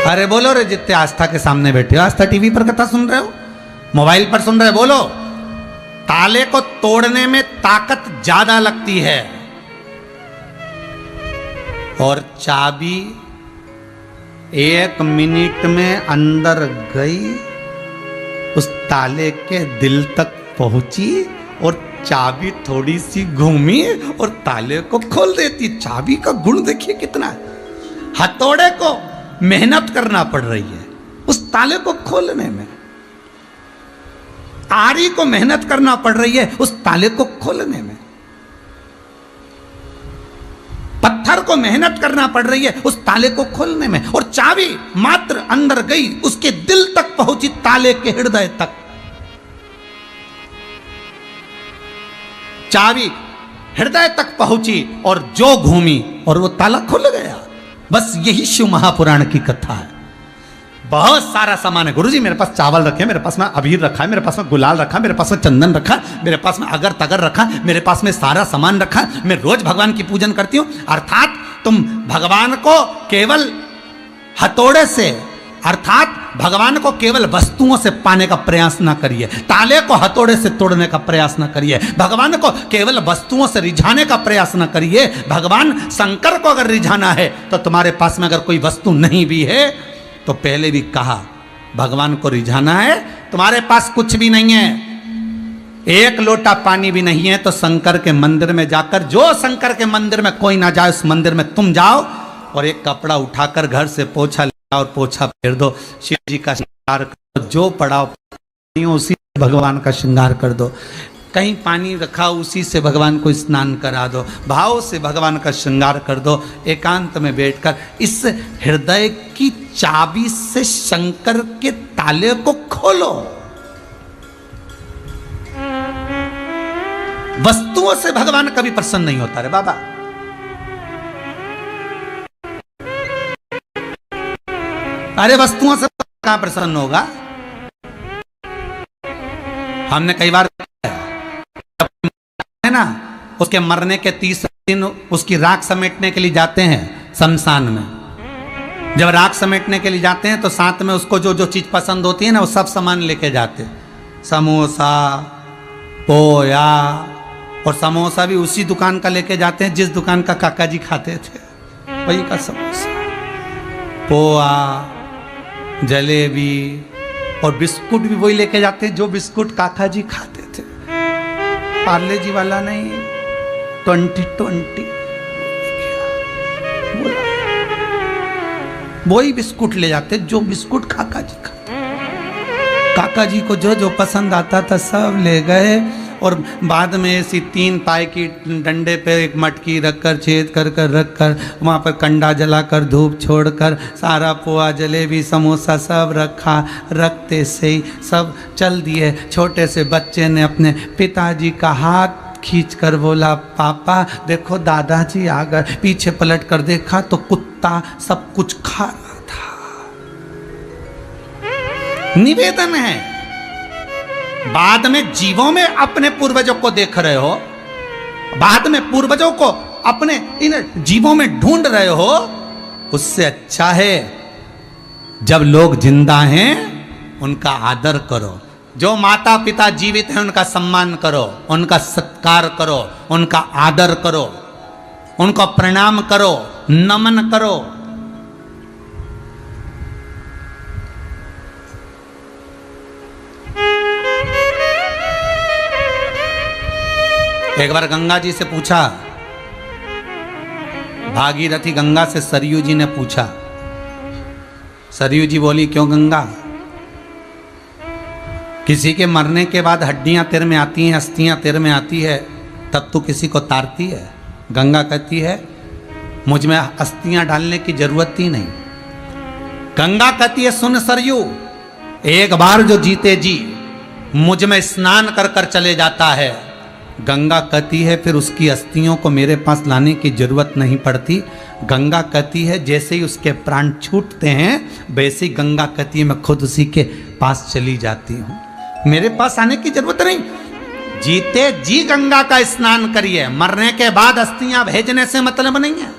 अरे बोलो रे, जितने आस्था के सामने बैठे हो, आस्था टीवी पर कथा सुन रहे हो, मोबाइल पर सुन रहे हो, बोलो। ताले को तोड़ने में ताकत ज्यादा लगती है और चाबी 1 मिनट में अंदर गई, उस ताले के दिल तक पहुंची और चाबी थोड़ी सी घूमी और ताले को खोल देती। चाबी का गुण देखिए कितना है। हथौड़े को मेहनत करना पड़ रही है उस ताले को खोलने में, आरी को मेहनत करना पड़ रही है उस ताले को खोलने में, पत्थर को मेहनत करना पड़ रही है उस ताले को खोलने में, और चाबी मात्र अंदर गई, उसके दिल तक पहुंची, ताले के हृदय तक। चाबी हृदय तक पहुंची और जो घूमी और वो ताला खुल गया। बस यही शिव महापुराण की कथा है। बहुत सारा सामान है। गुरुजी मेरे पास चावल रखे, मेरे पास में अबीर रखा है, मेरे पास में गुलाल रखा, मेरे पास में चंदन रखा, मेरे पास में अगर तगर रखा, मेरे पास में सारा सामान रखा, मैं रोज भगवान की पूजन करती हूँ। अर्थात तुम भगवान को केवल हथौड़े से, अर्थात भगवान को केवल वस्तुओं से पाने का प्रयास ना करिए, ताले को हथौड़े से तोड़ने का प्रयास ना करिए, भगवान को केवल वस्तुओं से रिझाने का प्रयास ना करिए। भगवान शंकर को अगर रिझाना है तो तुम्हारे पास में अगर कोई वस्तु नहीं भी है, तो पहले भी कहा, भगवान को रिझाना है, तुम्हारे पास कुछ भी नहीं है, 1 लोटा पानी भी नहीं है, तो शंकर के मंदिर में जाकर, जो शंकर के मंदिर में कोई ना जाए उस मंदिर में तुम जाओ और एक कपड़ा उठाकर घर से पोछा और पोछा फेर दो, शिव जी का श्रृंगार कर दो, जो पड़ाव उसी से भगवान का श्रृंगार कर दो, कहीं पानी रखा उसी से भगवान को स्नान करा दो, भाव से भगवान का श्रृंगार कर दो। एकांत में बैठकर इस हृदय की चाबी से शंकर के ताले को खोलो। वस्तुओं से भगवान कभी प्रसन्न नहीं होता रे बाबा। अरे वस्तुओं से कहां प्रसन्न होगा। हमने कई बार है ना, उसके मरने के 30 दिन उसकी राख समेटने के लिए जाते हैं शमशान में। जब राख समेटने के लिए जाते हैं तो साथ में उसको जो जो चीज पसंद होती है ना, वो सब सामान लेके जाते, समोसा, पोया, और समोसा भी उसी दुकान का लेके जाते हैं जिस दुकान का काका जी खाते थे, वही का समोसा, पोहा, जलेबी, और बिस्कुट भी वही लेके जाते हैं जो बिस्कुट काका जी खाते थे, पार्ले जी वाला नहीं, 2020 वही बिस्कुट ले जाते जो बिस्कुट काका जी खाते। काका जी को जो जो पसंद आता था सब ले गए, और बाद में ऐसी 3 पाए की डंडे पे एक मटकी रखकर, छेद कर कर रखकर, वहाँ पर कंडा जलाकर, धूप छोड़कर, सारा पोहा, जलेबी, समोसा सब रखा। रखते से ही सब चल दिए। छोटे से बच्चे ने अपने पिताजी का हाथ खींचकर बोला, पापा देखो दादाजी आ गए। पीछे पलट कर देखा तो कुत्ता सब कुछ खा रहा था। निवेदन है, बाद में जीवों में अपने पूर्वजों को देख रहे हो, बाद में पूर्वजों को अपने इन जीवों में ढूंढ रहे हो, उससे अच्छा है जब लोग जिंदा हैं उनका आदर करो। जो माता पिता जीवित हैं उनका सम्मान करो, उनका सत्कार करो, उनका आदर करो, उनको प्रणाम करो, नमन करो। एक बार गंगा जी से पूछा, भागीरथी गंगा से सरयू जी ने पूछा। सरयू जी बोली, क्यों गंगा, किसी के मरने के बाद हड्डियां तेरे में आती हैं, अस्थियां तेरे में आती है, तब तू किसी को तारती है? गंगा कहती है, मुझ में अस्थियां डालने की जरूरत ही नहीं। गंगा कहती है, सुन सरयू, एक बार जो जीते जी मुझ में स्नान कर कर चले जाता है, गंगा कहती है फिर उसकी अस्थियों को मेरे पास लाने की जरूरत नहीं पड़ती। गंगा कहती है जैसे ही उसके प्राण छूटते हैं वैसे ही गंगा कहती है मैं खुद उसी के पास चली जाती हूँ, मेरे पास आने की जरूरत नहीं। जीते जी गंगा का स्नान करिए, मरने के बाद अस्थियां भेजने से मतलब नहीं है।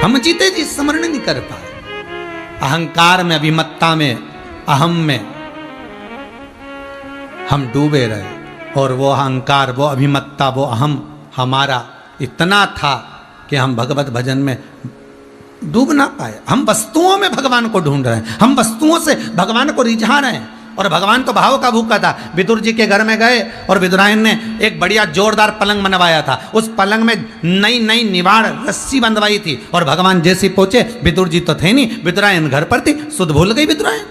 हम जीते जी स्मरण नहीं कर पाए। अहंकार में, अभिमत्ता में, अहम में हम डूबे रहे, और वो अहंकार, वो अभिमत्ता, वो अहम हमारा इतना था कि हम भगवत भजन में डूब ना पाए। हम वस्तुओं में भगवान को ढूंढ रहे हैं, हम वस्तुओं से भगवान को रिझा रहे हैं। और भगवान तो भाव का भूखा था। विदुर जी के घर में गए और विदुरायन ने एक बढ़िया जोरदार पलंग बनवाया था। उस पलंग में नई नई निवाड़ रस्सी बंधवाई थी, और भगवान जैसे पहुंचे, विदुर जी तो थे नहीं, विदुरायन घर पर थी। सुध भूल गई विदुरायन,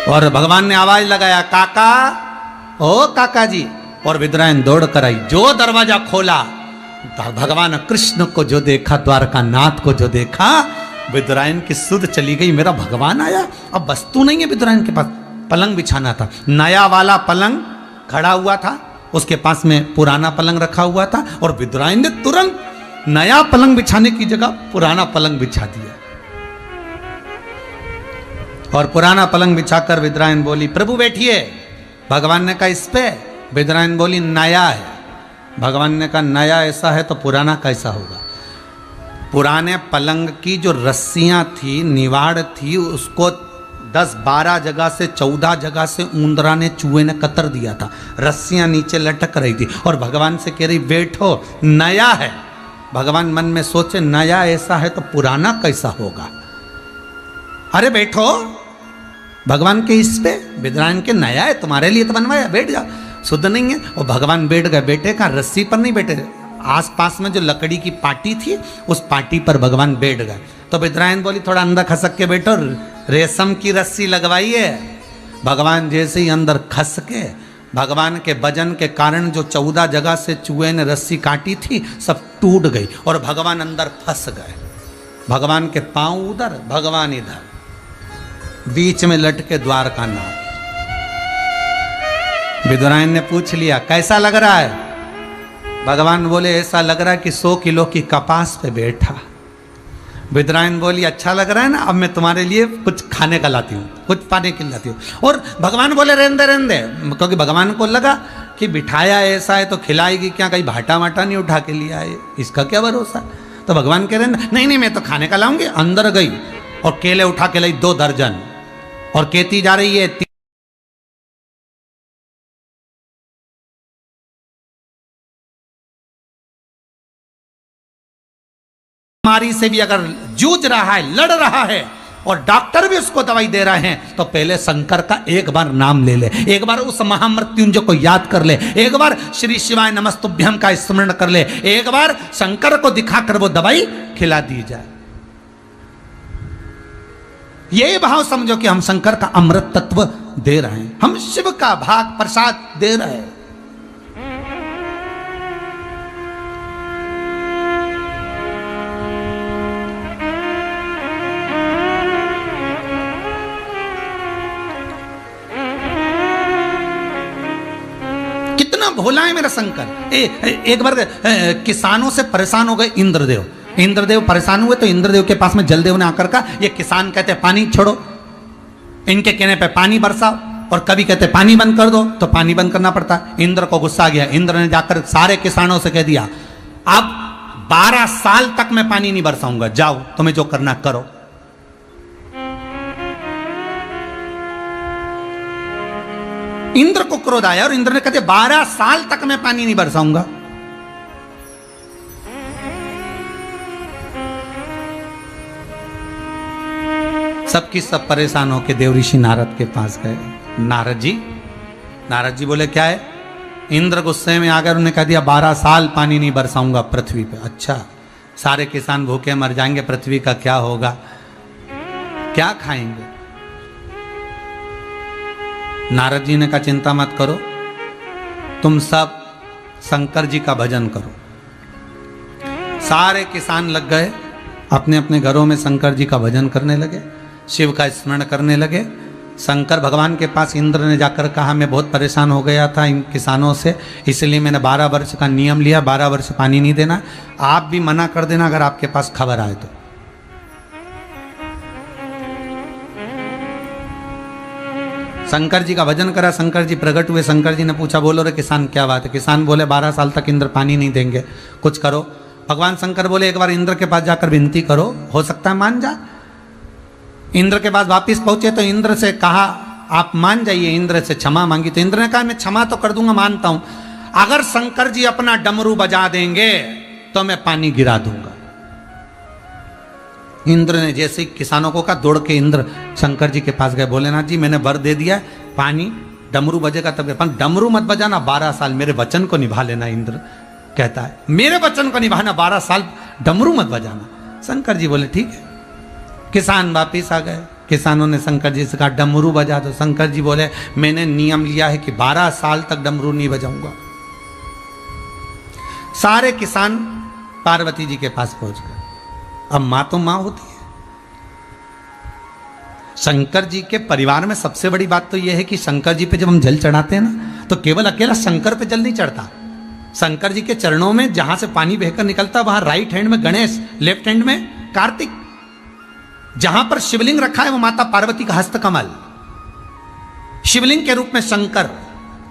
और भगवान ने आवाज लगाया, काका, ओ काका जी। और विदुरायन दौड़ कर आई। जो दरवाजा खोला, भगवान कृष्ण को जो देखा, द्वारका नाथ को जो देखा, विदुरायन की सुध चली गई। मेरा भगवान आया। अब वस्तु नहीं है विदुरायन के पास, पलंग बिछाना था। नया वाला पलंग खड़ा हुआ था, उसके पास में पुराना पलंग रखा हुआ था, और विदुरायन ने तुरंत नया पलंग बिछाने की जगह पुराना पलंग बिछा दिया। और पुराना पलंग बिछाकर विदुरायन बोली, प्रभु बैठिए। भगवान ने कहा, इस पे? विदुरायन बोली, नया है। भगवान ने कहा, नया ऐसा है तो पुराना कैसा होगा? पुराने पलंग की जो रस्सियां थी, निवाड़ थी, उसको 10-12 जगह से 14 जगह से ऊंदरा ने, चूहे ने कतर दिया था। रस्सियां नीचे लटक रही थी, और भगवान से कह रही, बैठो, नया है। भगवान मन में सोचे, नया ऐसा है तो पुराना कैसा होगा? अरे बैठो। भगवान के इस पे, विदुरायन के, नया है, तुम्हारे लिए तो बनवाया, बैठ जाओ। शुद्ध नहीं है। और भगवान बैठ गए। बेटे का रस्सी पर नहीं बैठे, आसपास में जो लकड़ी की पाटी थी, उस पाटी पर भगवान बैठ गए। तो विदुरायन बोली, थोड़ा अंदर खसक के बैठो, रेशम की रस्सी लगवाइए। भगवान जैसे ही अंदर खस के, भगवान के वजन के कारण जो 14 जगह से चूहे ने रस्सी काटी थी, सब टूट गई, और भगवान अंदर फंस गए। भगवान के पांव उधर, भगवान इधर, बीच में लटके द्वारका नाथ। विदुरायन ने पूछ लिया, कैसा लग रहा है? भगवान बोले, ऐसा लग रहा है कि 100 किलो की कपास पे बैठा। विदुरायन बोली, अच्छा लग रहा है ना, अब मैं तुम्हारे लिए कुछ खाने का लाती हूँ, कुछ पाने के लाती हूँ। और भगवान बोले, रहने दे, क्योंकि भगवान को लगा कि बिठाया ऐसा है तो खिलाएगी क्या, कहीं भाटा वाटा नहीं उठा के लिया है, इसका क्या भरोसा। तो भगवान कह रहे, नहीं मैं तो खाने का लाऊंगी। अंदर गई और केले उठा के लाई 2 दर्जन, और कहती जा रही है, बीमारी से भी अगर जूझ रहा है, लड़ रहा है, और डॉक्टर भी उसको दवाई दे रहे हैं, तो पहले शंकर का एक बार नाम ले ले, एक बार उस महामृत्युंजय को याद कर ले, एक बार श्री शिवाय नमस्तुभ्यम का स्मरण कर ले, एक बार शंकर को दिखाकर वो दवाई खिला दी जाए। ये भाव समझो कि हम शंकर का अमृत तत्व दे रहे हैं, हम शिव का भाग प्रसाद दे रहे हैं। कितना भोला है मेरा शंकर। एक बार किसानों से परेशान हो गए इंद्रदेव। इंद्रदेव परेशान हुए तो इंद्रदेव के पास में जलदेव ने आकर कहा, ये किसान कहते पानी छोड़ो, इनके कहने पे पानी बरसाओ, और कभी कहते पानी बंद कर दो, तो पानी बंद करना पड़ता। इंद्र को गुस्सा आ गया। इंद्र ने जाकर सारे किसानों से कह दिया, अब 12 साल तक मैं पानी नहीं बरसाऊंगा, जाओ तुम्हें जो करना करो। इंद्र को क्रोध आया और इंद्र ने कहते 12 साल तक मैं पानी नहीं बरसाऊंगा। सबकी सब परेशान होकर देव ऋषि नारद के पास गए। नारद जी बोले, क्या है? इंद्र गुस्से में आकर उन्होंने कह दिया 12 साल पानी नहीं बरसाऊंगा पृथ्वी पे। अच्छा, सारे किसान भूखे मर जाएंगे, पृथ्वी का क्या होगा, क्या खाएंगे? नारद जी ने कहा, चिंता मत करो, तुम सब शंकर जी का भजन करो। सारे किसान लग गए, अपने अपने घरों में शंकर जी का भजन करने लगे, शिव का स्मरण करने लगे। शंकर भगवान के पास इंद्र ने जाकर कहा, मैं बहुत परेशान हो गया था इन किसानों से, इसलिए मैंने 12 वर्ष का नियम लिया, 12 वर्ष पानी नहीं देना। आप भी मना कर देना अगर आपके पास खबर आए तो। शंकर जी का भजन करा, शंकर जी प्रकट हुए, शंकर जी ने पूछा बोलो रे किसान क्या बात है। किसान बोले 12 साल तक इंद्र पानी नहीं देंगे, कुछ करो। भगवान शंकर बोले एक बार इंद्र के पास जाकर विनती करो, हो सकता है मान जा। इंद्र के पास वापिस पहुंचे तो इंद्र से कहा आप मान जाइए, इंद्र से क्षमा मांगी तो इंद्र ने कहा मैं क्षमा तो कर दूंगा, मानता हूं, अगर शंकर जी अपना डमरू बजा देंगे तो मैं पानी गिरा दूंगा। इंद्र ने जैसे ही किसानों को कहा, दौड़ के इंद्र शंकर जी के पास गए, भोलेनाथ जी मैंने वर दे दिया, पानी डमरू बजेगा तब, डमरू मत बजाना, 12 साल मेरे वचन को निभा लेना। इंद्र कहता है मेरे वचन को निभाना, 12 साल डमरू मत बजाना। शंकर जी बोले ठीक है। किसान वापिस आ गए, किसानों ने शंकर जी से कहा डमरू बजा दो। शंकर जी बोले मैंने नियम लिया है कि 12 साल तक डमरू नहीं बजाऊंगा। सारे किसान पार्वती जी के पास पहुंच गए। अब मां तो मां होती है। शंकर जी के परिवार में सबसे बड़ी बात तो यह है कि शंकर जी पे जब हम जल चढ़ाते हैं ना, तो केवल अकेला शंकर पे जल नहीं चढ़ता। शंकर जी के चरणों में जहां से पानी बहकर निकलता, वहां राइट हैंड में गणेश, लेफ्ट हैंड में कार्तिक, जहां पर शिवलिंग रखा है वो माता पार्वती का हस्तकमल, शिवलिंग के रूप में शंकर,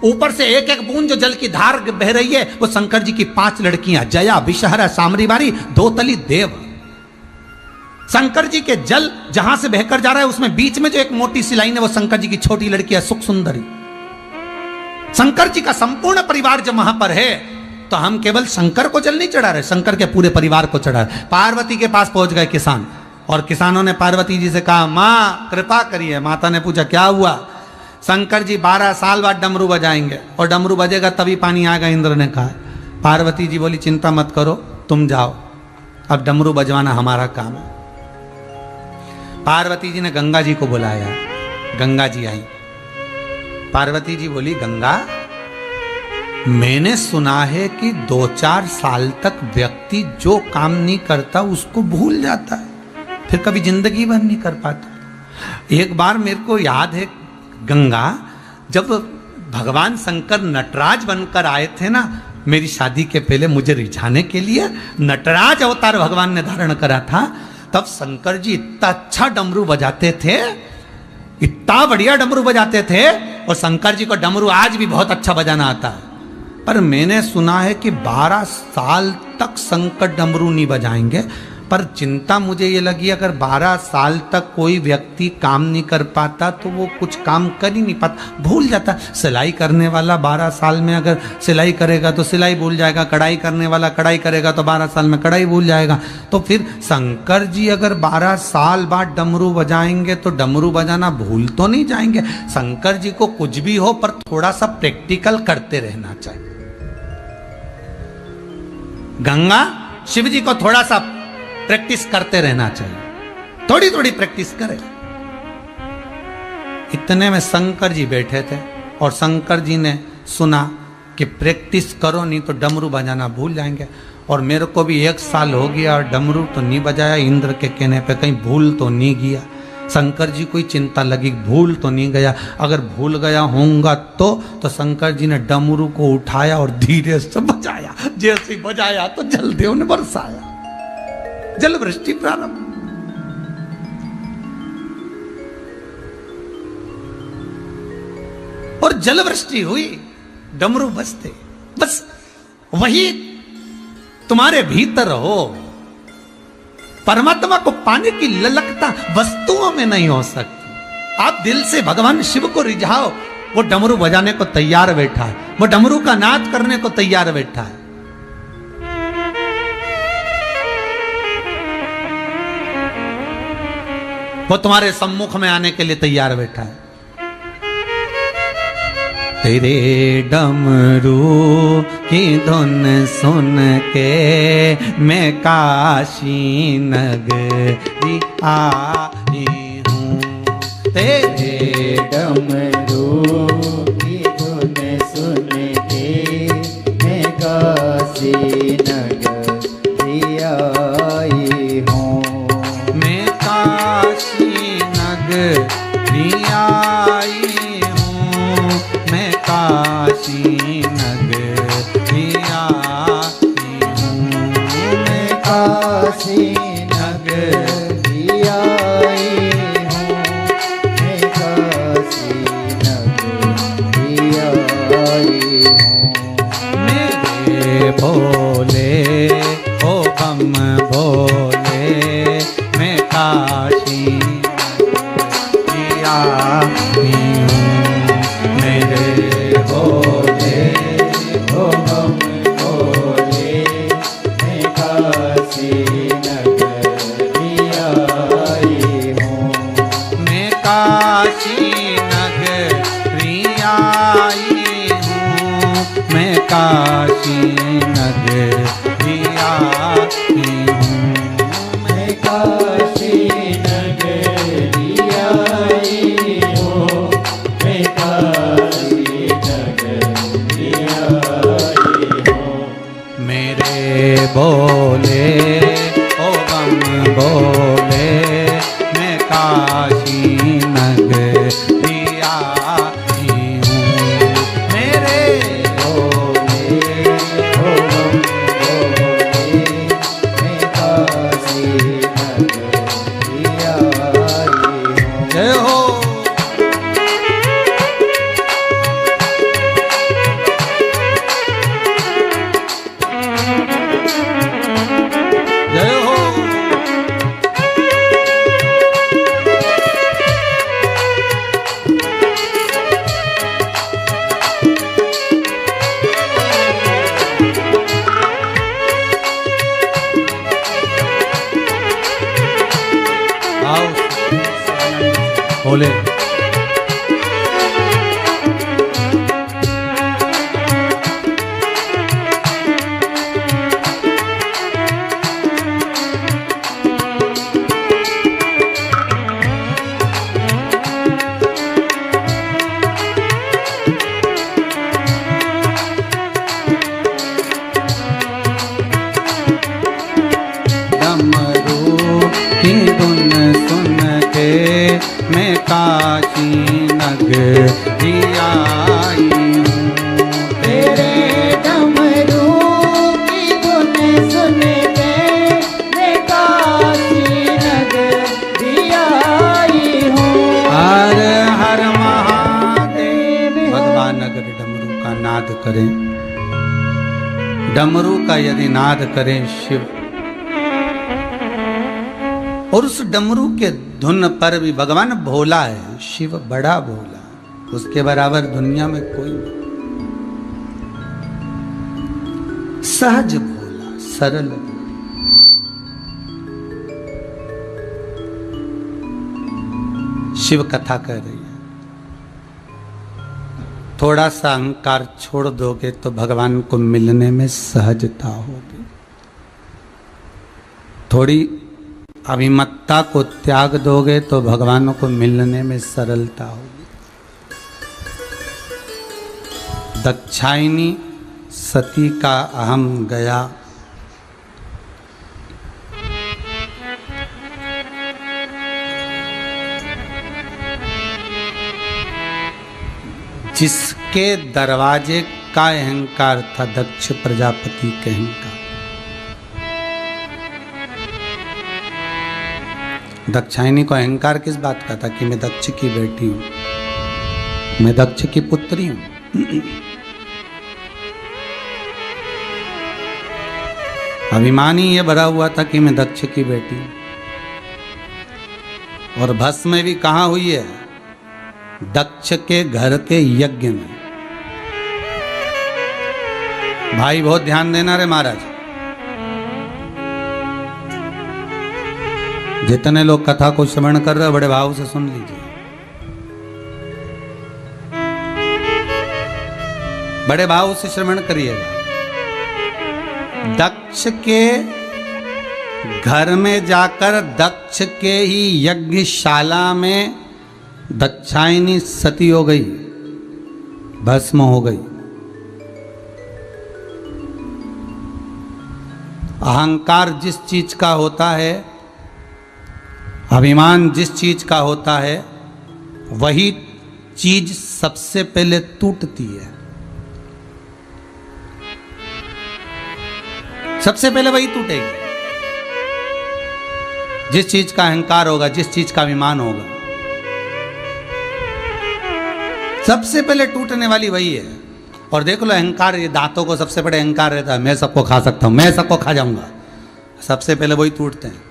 ऊपर से एक एक बूंद जो जल की धार बह रही है वो शंकर जी की 5 लड़कियां, जया, विषहरा, सामरीवारी, दोतली, देव। शंकर जी के जल जहां से बहकर जा रहा है उसमें बीच में जो एक मोटी सी लाइन है वो शंकर जी की छोटी लड़की है सुख सुंदरी। शंकर जी का संपूर्ण परिवार जब वहां पर है तो हम केवल शंकर को जल नहीं चढ़ा रहे, शंकर के पूरे परिवार को चढ़ा रहे। पार्वती के पास पहुंच गए किसान, और किसानों ने पार्वती जी से कहा मां कृपा करिए। माता ने पूछा क्या हुआ? शंकर जी 12 साल बाद डमरू बजाएंगे और डमरू बजेगा तभी पानी आएगा, इंद्र ने कहा। पार्वती जी बोली चिंता मत करो, तुम जाओ, अब डमरू बजवाना हमारा काम है। पार्वती जी ने गंगा जी को बुलाया, गंगा जी आई। पार्वती जी बोली गंगा, मैंने सुना है कि 2-4 साल तक व्यक्ति जो काम नहीं करता उसको भूल जाता है, फिर कभी जिंदगी भर नहीं कर पाता। एक बार मेरे को याद है गंगा, जब भगवान शंकर नटराज बनकर आए थे ना मेरी शादी के पहले, मुझे रिझाने के लिए नटराज अवतार भगवान ने धारण करा था, तब शंकर जी इतना अच्छा डमरू बजाते थे, इतना बढ़िया डमरू बजाते थे, और शंकर जी को डमरू आज भी बहुत अच्छा बजाना आता है। पर मैंने सुना है कि 12 साल तक शंकर डमरू नहीं बजाएंगे। पर चिंता मुझे ये लगी, अगर 12 साल तक कोई व्यक्ति काम नहीं कर पाता तो वो कुछ काम कर ही नहीं पाता, भूल जाता। सिलाई करने वाला 12 साल में अगर सिलाई करेगा तो सिलाई भूल जाएगा, कढ़ाई करने वाला कढ़ाई करेगा तो 12 साल में कढ़ाई भूल जाएगा। तो फिर शंकर जी अगर 12 साल बाद डमरू बजाएंगे तो डमरू बजाना भूल तो नहीं जाएंगे। शंकर जी को कुछ भी हो पर थोड़ा सा प्रैक्टिकल करते रहना चाहिए। गंगा, शिव जी को थोड़ा सा प्रैक्टिस करते रहना चाहिए, थोड़ी थोड़ी प्रैक्टिस करें। इतने में शंकर जी बैठे थे और शंकर जी ने सुना कि प्रैक्टिस करो नहीं तो डमरू बजाना भूल जाएंगे। और मेरे को भी 1 साल हो गया और डमरू तो नहीं बजाया, इंद्र के कहने पे कहीं भूल तो नहीं गया। शंकर जी को चिंता लगी भूल तो नहीं गया, अगर भूल गया होऊंगा तो शंकर जी ने डमरू को उठाया और धीरे से बजाया। जैसे बजाया तो जलदेव ने बरसाया, जल वृष्टि प्रारंभ। और जल वृष्टि हुई, डमरू बजते। बस वही तुम्हारे भीतर हो। परमात्मा को पाने की ललकता वस्तुओं में नहीं हो सकती। आप दिल से भगवान शिव को रिझाओ, वो डमरू बजाने को तैयार बैठा है, वो डमरू का नाच करने को तैयार बैठा है। वो तुम्हारे सम्मुख में आने के लिए तैयार बैठा है। तेरे डमरू की धुन सुन के मैं काशी नगरी आई हूँ। तेरे डमरू की धुन सुन के मैं काशी नगरी आई हूँ। मैं काशी नगरी आई हूँ, मैं काशी नगरी आई हूँ। मैं काशी नगरी आई हूँ। मैं काशी नगरी भोले ओ बम भोले मैं काशी आई हूँ। मेरे भोले ओ बम भोले मैं काशी नगरी आई हूँ। मैं काशी नगरी आई हूँ। मैं काशी नगरी आई हूँ। मैं काशी नगरी आई हूँ। मैं काशी नगरी आई हूँ। मेरे भोले ओ बम भोले मैं काशी नगरी आई हूँ। मेरे भोले ओ बम भोले मैं काशी नगरी आई हूँ। जय हो। जय हो। आओ भोले। डमरू की धुन सुन के मैं काशी नगरी आई हूँ। तेरे डमरू की धुन सुन के मैं काशी नगरी आई हूँ। हर हर महादेव। भगवान अगर डमरू का नाद करें, डमरू का यदि नाद करें शिव, और उस डमरू के धुन पर भी भगवान भोला है, शिव बड़ा भोला, उसके बराबर दुनिया में कोई नहीं। सहज भोला, सरल भोला। शिव कथा कह रही है, थोड़ा सा अहंकार छोड़ दोगे तो भगवान को मिलने में सहजता होगी। थोड़ी अभिमत्ता को त्याग दोगे तो भगवान को मिलने में सरलता होगी। दक्षायनी सती का अहम गया, जिसके दरवाजे का अहंकार था दक्ष प्रजापति के अहंकार। दक्षायनी को अहंकार किस बात का था कि मैं दक्ष की बेटी हूं, मैं दक्ष की पुत्री हूं। अभिमान ही ये भरा हुआ था कि मैं दक्ष की बेटी हूं। और भस्म में भी कहाँ हुई है? दक्ष के घर के यज्ञ में। भाई बहुत ध्यान देना रे महाराज। जितने लोग कथा को श्रवण कर रहे हो बड़े भाव से सुन लीजिए, बड़े भाव से श्रवण करिएगा। दक्ष के घर में जाकर दक्ष के ही यज्ञशाला में दक्षायनी सती हो गई, भस्म हो गई। अहंकार जिस चीज का होता है, अभिमान जिस चीज का होता है, वही चीज सबसे पहले टूटती है। सबसे पहले वही टूटेगी। जिस चीज का अहंकार होगा, जिस चीज का अभिमान होगा, सबसे पहले टूटने वाली वही है। और देख लो अहंकार, ये दांतों को सबसे बड़े अहंकार रहता है, मैं सबको खा सकता हूँ, मैं सबको खा जाऊंगा, सबसे पहले वही टूटते हैं।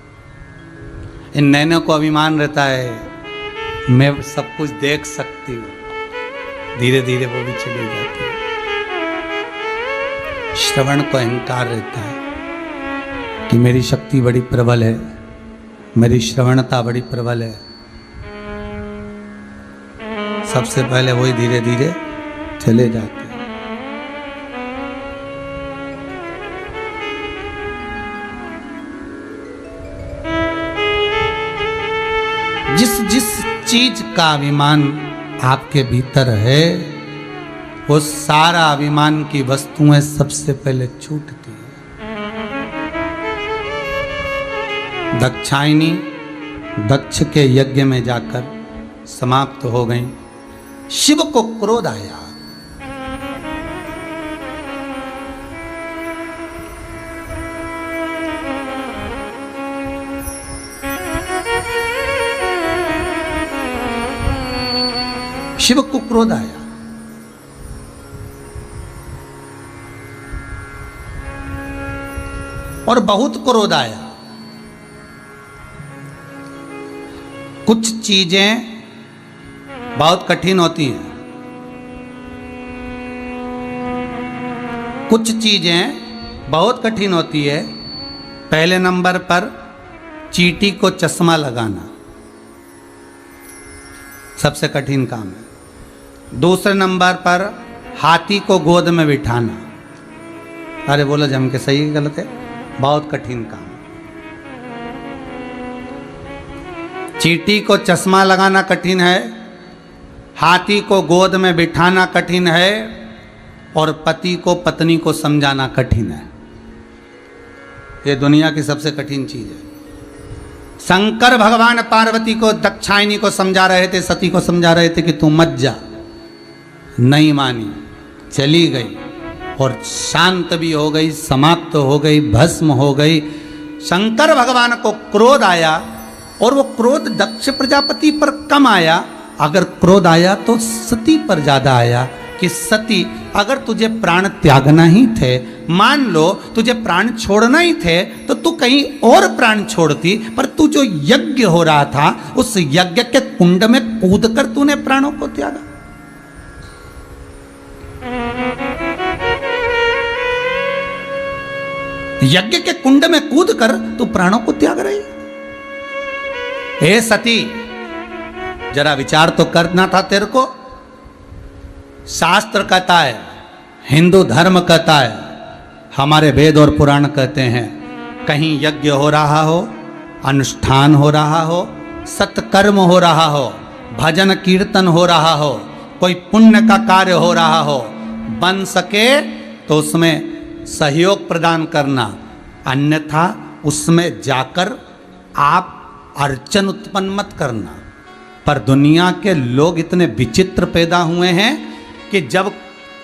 इन नैनों को अभिमान रहता है मैं सब कुछ देख सकती हूँ, धीरे धीरे वो भी चली जाती है। श्रवण को अहंकार रहता है कि मेरी शक्ति बड़ी प्रबल है, मेरी श्रवणता बड़ी प्रबल है, सबसे पहले वही धीरे धीरे चले जाते हैं। जिस जिस चीज का अभिमान आपके भीतर है वो सारा अभिमान की वस्तुएं सबसे पहले छूटती है। दक्षायनी दक्ष के यज्ञ में जाकर समाप्त हो गई। शिव को क्रोध आया, शिव को क्रोध आया। और बहुत क्रोध आया। कुछ चीजें बहुत कठिन होती हैं, कुछ चीजें बहुत कठिन होती है। पहले नंबर पर चींटी को चश्मा लगाना सबसे कठिन काम है। दूसरे नंबर पर हाथी को गोद में बिठाना, अरे बोलो जम के सही गलत है, बहुत कठिन काम। चींटी को चश्मा लगाना कठिन है, हाथी को गोद में बिठाना कठिन है, और पति को पत्नी को समझाना कठिन है। ये दुनिया की सबसे कठिन चीज है। शंकर भगवान पार्वती को दक्षायनी को समझा रहे थे, सती को समझा रहे थे कि तू मत जा, नहीं मानी, चली गई और शांत भी हो गई, समाप्त हो गई, भस्म हो गई। शंकर भगवान को क्रोध आया और वो क्रोध दक्ष प्रजापति पर कम आया। अगर क्रोध आया तो सती पर ज्यादा आया कि सती अगर तुझे प्राण त्यागना ही थे, मान लो तुझे प्राण छोड़ना ही थे, तो तू कहीं और प्राण छोड़ती, पर तू जो यज्ञ हो रहा था उस यज्ञ के कुंड में कूद कर तूने प्राणों को त्यागा। यज्ञ के कुंड में कूद कर तू प्राणों को त्याग रही। हे सती, जरा विचार तो करना था तेरे को। शास्त्र कहता है, हिंदू धर्म कहता है, हमारे वेद और पुराण कहते हैं, कहीं यज्ञ हो रहा हो, अनुष्ठान हो रहा हो, सत्कर्म हो रहा हो, भजन कीर्तन हो रहा हो, कोई पुण्य का कार्य हो रहा हो, बन सके तो उसमें सहयोग प्रदान करना, अन्यथा उसमें जाकर आप अर्चन उत्पन्न मत करना। पर दुनिया के लोग इतने विचित्र पैदा हुए हैं कि जब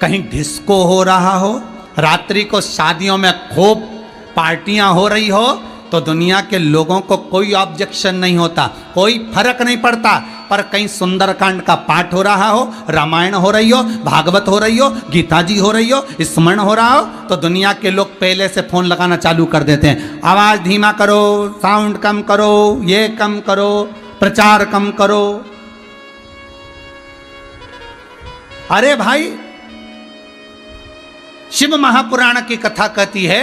कहीं डिस्को हो रहा हो, रात्रि को शादियों में खूब पार्टियां हो रही हो, तो दुनिया के लोगों को कोई ऑब्जेक्शन नहीं होता, कोई फर्क नहीं पड़ता। पर कहीं सुंदरकांड का पाठ हो रहा हो, रामायण हो रही हो, भागवत हो रही हो, गीता जी हो रही हो, स्मरण हो रहा हो, तो दुनिया के लोग पहले से फोन लगाना चालू कर देते हैं। आवाज धीमा करो, साउंड कम करो, ये कम करो, प्रचार कम करो। अरे भाई, शिव महापुराण की कथा कहती है,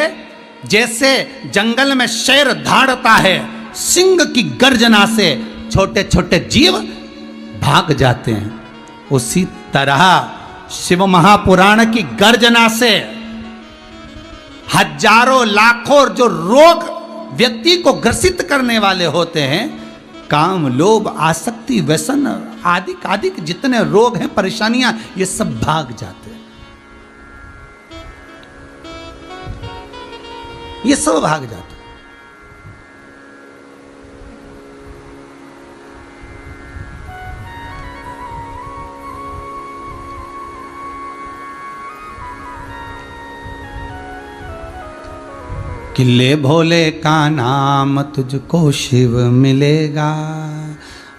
जैसे जंगल में शेर धाड़ता है, सिंह की गर्जना से छोटे छोटे जीव भाग जाते हैं, उसी तरह शिव महापुराण की गर्जना से हजारों लाखों जो रोग व्यक्ति को ग्रसित करने वाले होते हैं, काम, लोभ, आसक्ति, व्यसन आदि आदि जितने रोग हैं, परेशानियां, ये सब भाग जाते हैं, ये सब भाग जाते हैं। कि ले भोले का नाम तुझको शिव मिलेगा,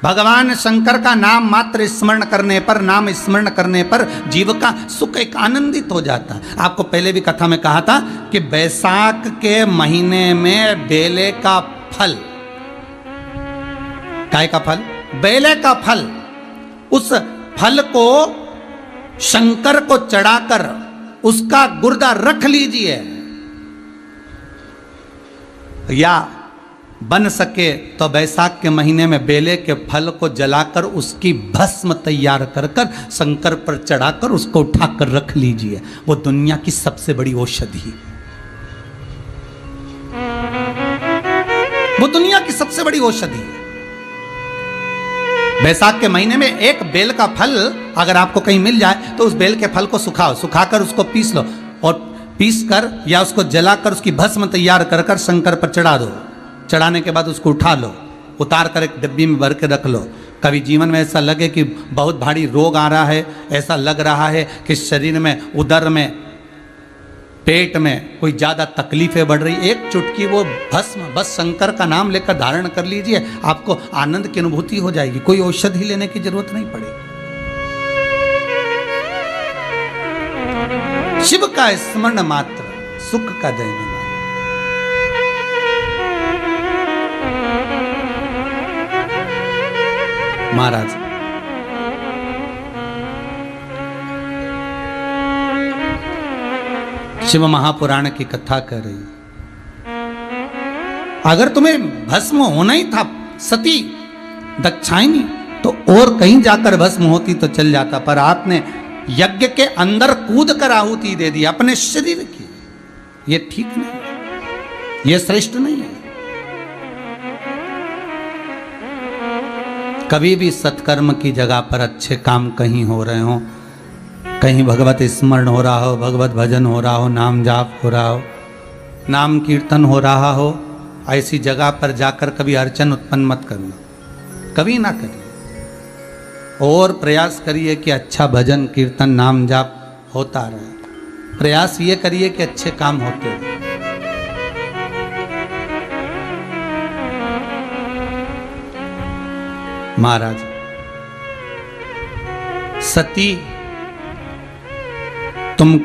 भगवान शंकर का नाम मात्र स्मरण करने पर, नाम स्मरण करने पर जीव का सुख एक आनंदित हो जाता है। आपको पहले भी कथा में कहा था कि बैसाख के महीने में बेले का फल, काय का फल? बेले का फल, उस फल को शंकर को चढ़ाकर उसका गुर्दा रख लीजिए, या बन सके तो बैसाख के महीने में बेले के फल को जलाकर उसकी भस्म तैयार कर कर शंकर पर चढ़ाकर उसको उठाकर रख लीजिए। वो दुनिया की सबसे बड़ी औषधि, वो दुनिया की सबसे बड़ी औषधि है। बैसाख के महीने में एक बेल का फल अगर आपको कहीं मिल जाए तो उस बेल के फल को सुखाओ, सुखाकर उसको पीस लो और पीस कर या उसको जलाकर उसकी भस्म तैयार कर कर शंकर पर चढ़ा दो। चढ़ाने के बाद उसको उठा लो, उतार कर एक डिब्बी में भर के रख लो। कभी जीवन में ऐसा लगे कि बहुत भारी रोग आ रहा है, ऐसा लग रहा है कि शरीर में, उदर में, पेट में कोई ज़्यादा तकलीफें बढ़ रही, एक चुटकी वो भस्म बस शंकर का नाम लेकर धारण कर लीजिए, आपको आनंद की अनुभूति हो जाएगी। कोई औषधि लेने की जरूरत नहीं पड़ेगी। शिव का स्मरण मात्र सुख का देने वाला। महाराज शिव महापुराण की कथा कर रही, अगर तुम्हें भस्म होना ही था सती दक्षायनी तो और कहीं जाकर भस्म होती तो चल जाता, पर आपने यज्ञ के अंदर कूद कर आहुति दे दी अपने शरीर की। ये ठीक नहीं है, ये श्रेष्ठ नहीं है। कभी भी सत्कर्म की जगह पर अच्छे काम कहीं हो रहे हो, कहीं भगवत स्मरण हो रहा हो, भगवत भजन हो रहा हो, नाम जाप हो रहा हो, नाम कीर्तन हो रहा हो, ऐसी जगह पर जाकर कभी अड़चन उत्पन्न मत करना, कभी ना करिए। और प्रयास करिए कि अच्छा भजन कीर्तन नाम जाप होता रहे। प्रयास ये करिए कि अच्छे काम होते रहे। महाराज सती, तुम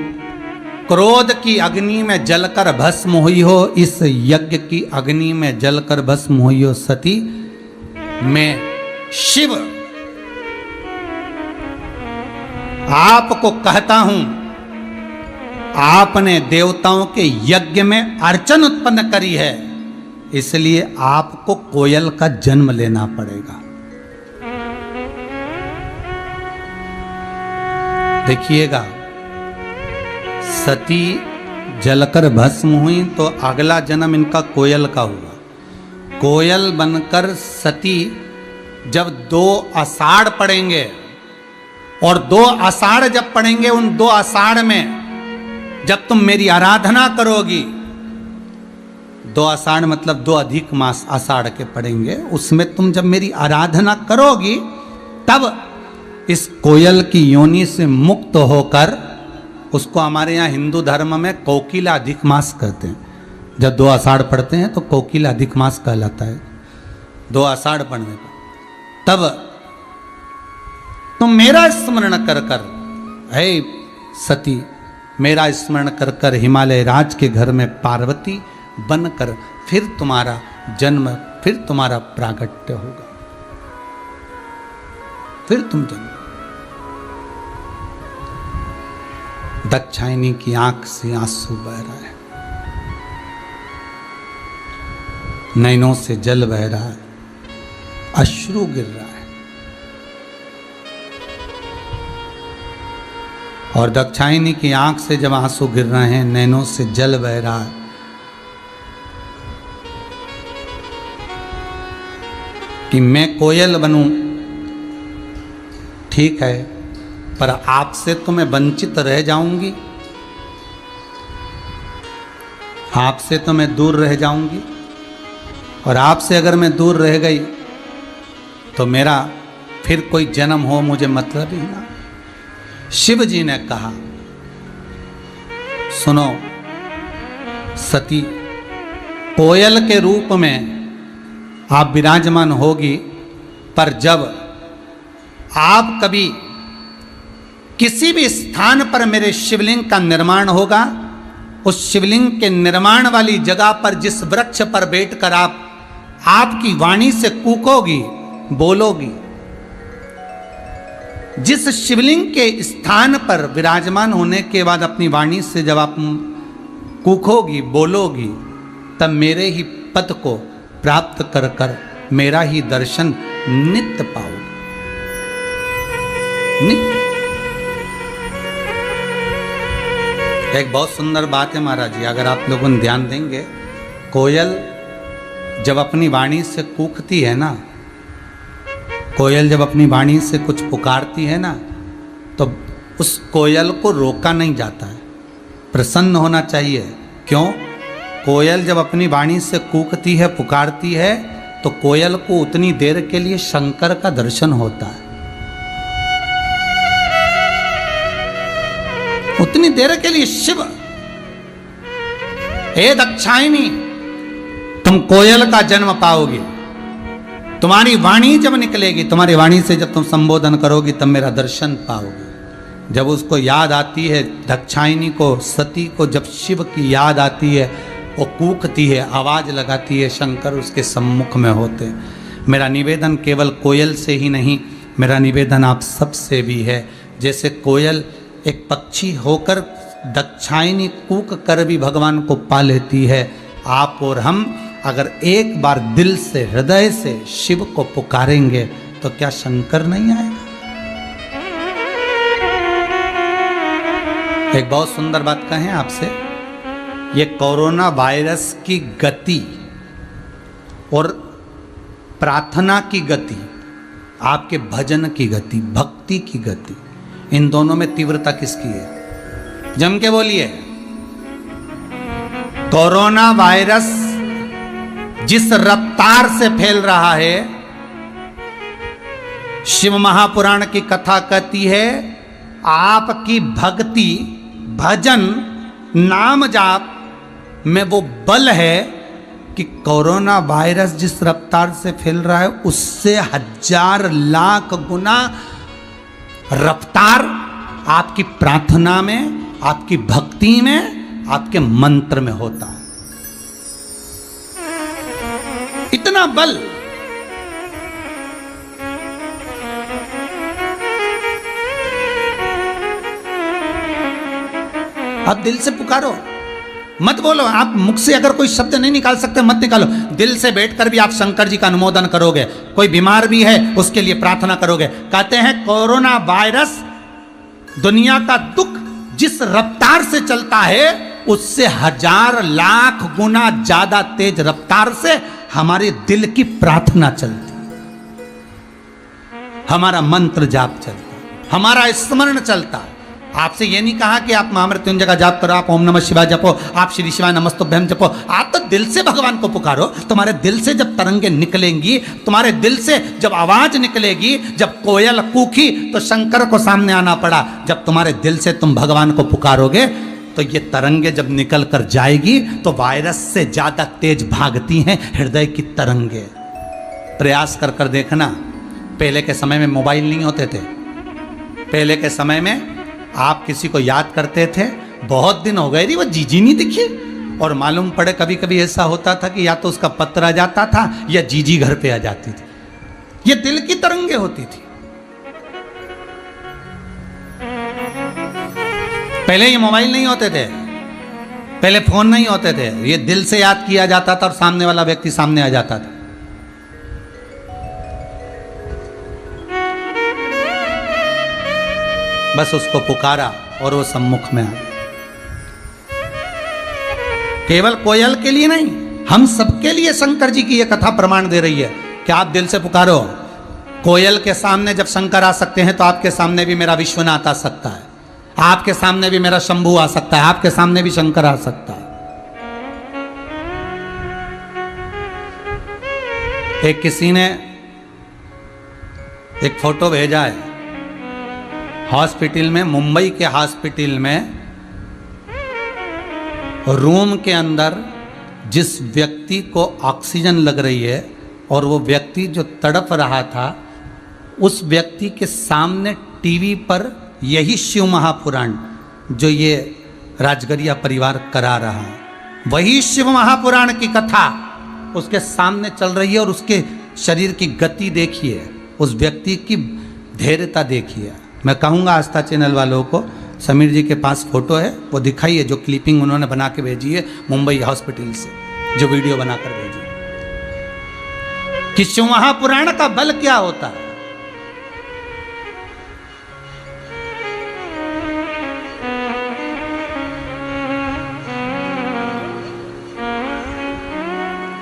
क्रोध की अग्नि में जलकर भस्म हुई हो, इस यज्ञ की अग्नि में जलकर भस्म हुई हो सती। मैं शिव आपको कहता हूं, आपने देवताओं के यज्ञ में अर्चन उत्पन्न करी है, इसलिए आपको कोयल का जन्म लेना पड़ेगा। देखिएगा, सती जलकर भस्म हुई तो अगला जन्म इनका कोयल का हुआ। कोयल बनकर सती जब 2 आषाढ़ पड़ेंगे, और 2 आषाढ़ जब पड़ेंगे, उन 2 आषाढ़ में जब तुम मेरी आराधना करोगी, 2 आषाढ़ मतलब 2 अधिक मास आषाढ़ के पड़ेंगे, उसमें तुम जब मेरी आराधना करोगी तब इस कोयल की योनि से मुक्त होकर, उसको हमारे यहाँ हिंदू धर्म में कोकिला अधिक मास कहते हैं। जब 2 आषाढ़ पढ़ते हैं तो कोकिला अधिक मास कहलाता है। 2 आषाढ़ पढ़ने पर तब तुम मेरा स्मरण कर कर, हे सती, मेरा स्मरण कर कर हिमालय राज के घर में पार्वती बनकर फिर तुम्हारा जन्म, फिर तुम्हारा प्रागट्य होगा, फिर तुम जन्म। दक्षायनी की आंख से आंसू बह रहा है, नैनों से जल बह रहा है, अश्रु गिर रहा है। और दक्षायनी की आंख से जब आंसू गिर रहे हैं, नैनों से जल बह रहा है, कि मैं कोयल बनूं, ठीक है, पर आपसे तो मैं वंचित रह जाऊंगी, आपसे तो मैं दूर रह जाऊंगी, और आपसे अगर मैं दूर रह गई तो मेरा फिर कोई जन्म हो मुझे मतलब ही ना। शिव जी ने कहा, सुनो सती, कोयल के रूप में आप विराजमान होगी पर जब आप कभी किसी भी स्थान पर मेरे शिवलिंग का निर्माण होगा, उस शिवलिंग के निर्माण वाली जगह पर जिस वृक्ष पर बैठकर आप आपकी वाणी से कूकोगी, बोलोगी, जिस शिवलिंग के स्थान पर विराजमान होने के बाद अपनी वाणी से जब आप कूकोगी, बोलोगी, तब मेरे ही पद को प्राप्त कर कर मेरा ही दर्शन नित्य पाओगे। नित्य। एक बहुत सुंदर बात है महाराज जी, अगर आप लोगों ने ध्यान देंगे, कोयल जब अपनी वाणी से कूकती है ना, कोयल जब अपनी वाणी से कुछ पुकारती है ना, तो उस कोयल को रोका नहीं जाता है, प्रसन्न होना चाहिए। क्यों? कोयल जब अपनी वाणी से कूकती है, पुकारती है, तो कोयल को उतनी देर के लिए शंकर का दर्शन होता है। उतनी देर के लिए शिव, हे दाक्षायणी, तुम कोयल का जन्म पाओगी। तुम्हारी वाणी जब निकलेगी, तुम्हारी वाणी से जब तुम संबोधन करोगी, तब मेरा दर्शन पाओगे। जब उसको याद आती है, दाक्षायणी को, सती को जब शिव की याद आती है, वो कूकती है, आवाज लगाती है, शंकर उसके सम्मुख में होते। मेरा निवेदन केवल कोयल से ही नहीं, मेरा निवेदन आप सबसे भी है। जैसे कोयल एक पक्षी होकर दाक्षायणी कूक कर भी भगवान को पा लेती है, आप और हम अगर एक बार दिल से, हृदय से शिव को पुकारेंगे, तो क्या शंकर नहीं आएगा? एक बहुत सुंदर बात कहें आपसे, ये कोरोना वायरस की गति और प्रार्थना की गति, आपके भजन की गति, भक्ति की गति, इन दोनों में तीव्रता किसकी है? जम के बोलिए। कोरोना वायरस जिस रफ्तार से फैल रहा है, शिव महापुराण की कथा कहती है, आपकी भक्ति, भजन, नाम जाप में वो बल है कि कोरोना वायरस जिस रफ्तार से फैल रहा है, उससे 1000 लाख गुना रफ्तार आपकी प्रार्थना में, आपकी भक्ति में, आपके मंत्र में होता है। इतना बल। आप दिल से पुकारो, मत बोलो। आप मुख से अगर कोई शब्द नहीं निकाल सकते, मत निकालो। दिल से बैठकर भी आप शंकर जी का अनुमोदन करोगे। कोई बीमार भी है, उसके लिए प्रार्थना करोगे। कहते हैं कोरोना वायरस दुनिया का दुख जिस रफ्तार से चलता है, उससे 1000 लाख गुना ज्यादा तेज रफ्तार से हमारे दिल की प्रार्थना चलती, हमारा मंत्र जाप चलता, हमारा स्मरण चलता। आपसे ये नहीं कहा कि आप महामृत्युंजय का जाप करो, आप ओम नमः शिवाय जपो, आप श्री शिवाय नमस्तुभ्यम जपो। आप तो दिल से भगवान को पुकारो। तुम्हारे दिल से जब तरंगे निकलेंगी, तुम्हारे दिल से जब आवाज निकलेगी, जब कोयल कूकी तो शंकर को सामने आना पड़ा। जब तुम्हारे दिल से तुम भगवान को पुकारोगे, तो ये तरंगे जब निकल कर जाएगी, तो वायरस से ज्यादा तेज भागती हैं हृदय की तरंगे। प्रयास कर कर देखना। पहले के समय में मोबाइल नहीं होते थे। पहले के समय में आप किसी को याद करते थे, बहुत दिन हो गए री वो जीजी नहीं दिखी, और मालूम पड़े कभी कभी ऐसा होता था कि या तो उसका पत्र आ जाता था या जीजी घर पे आ जाती थी। ये दिल की तरंगे होती थी। पहले ये मोबाइल नहीं होते थे, पहले फोन नहीं होते थे। ये दिल से याद किया जाता था और सामने वाला व्यक्ति सामने आ जाता था। बस उसको पुकारा और वो सम्मुख में आ गया। केवल कोयल के लिए नहीं, हम सबके लिए शंकर जी की यह कथा प्रमाण दे रही है कि आप दिल से पुकारो। कोयल के सामने जब शंकर आ सकते हैं, तो आपके सामने भी मेरा विश्वनाथ आ सकता है, आपके सामने भी मेरा शंभू आ सकता है, आपके सामने भी शंकर आ सकता है। एक किसी ने एक फोटो भेजा है हॉस्पिटल में, मुंबई के हॉस्पिटल में रूम के अंदर जिस व्यक्ति को ऑक्सीजन लग रही है, और वो व्यक्ति जो तड़प रहा था, उस व्यक्ति के सामने टीवी पर यही शिव महापुराण जो ये राजगरिया परिवार करा रहा है, वही शिव महापुराण की कथा उसके सामने चल रही है। और उसके शरीर की गति देखिए, उस व्यक्ति की धैर्यता देखिए। मैं कहूँगा आस्था चैनल वालों को, समीर जी के पास फोटो है, वो दिखाइए जो क्लिपिंग उन्होंने बना के भेजी है मुंबई हॉस्पिटल से, जो वीडियो बनाकर भेजी कि शिव महापुराण का बल क्या होता है।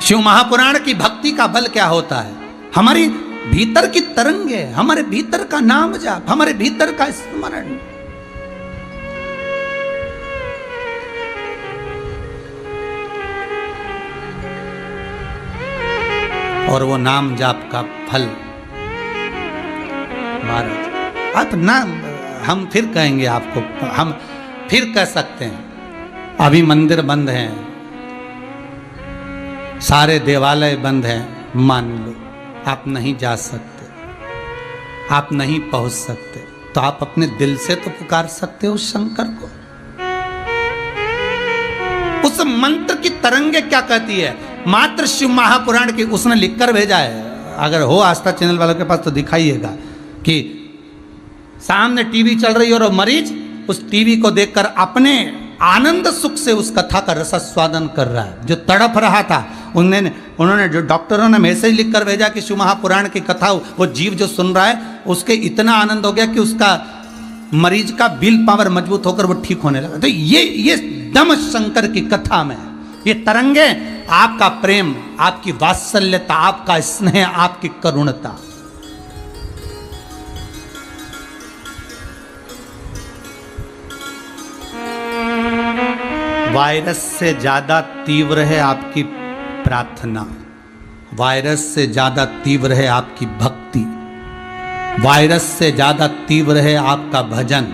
शिव महापुराण की भक्ति का बल क्या होता है। हमारी भीतर की तरंगे, हमारे भीतर का नाम जाप, हमारे भीतर का स्मरण। और वो नाम जाप का फल महाराज, आप नाम, हम फिर कहेंगे आपको, हम फिर कह सकते हैं। अभी मंदिर बंद हैं, सारे देवालय बंद हैं, मान लो आप नहीं जा सकते, आप नहीं पहुंच सकते, तो आप अपने दिल से तो पुकार सकते हो उस शंकर को। उस मंत्र की तरंगे क्या कहती है, मात्र शिव महापुराण की उसने लिखकर भेजा है। अगर हो आस्था चैनल वालों के पास तो दिखाइएगा कि सामने टीवी चल रही है और मरीज उस टीवी को देखकर अपने आनंद सुख से उस कथा का रसास्वादन कर रहा है। जो तड़प रहा था, उन्होंने जो डॉक्टरों ने मैसेज लिखकर भेजा कि शिव महापुराण की कथा, वो जीव जो सुन रहा है उसके इतना आनंद हो गया कि उसका मरीज का विल पावर मजबूत होकर वो ठीक होने लगा। तो ये दम शंकर की कथा में, ये तरंगे आपका प्रेम, आपकी वात्सल्यता, आपका स्नेह, आपकी करुणता। वायरस से ज्यादा तीव्र है आपकी प्रार्थना, वायरस से ज्यादा तीव्र है आपकी भक्ति, वायरस से ज्यादा तीव्र है आपका भजन,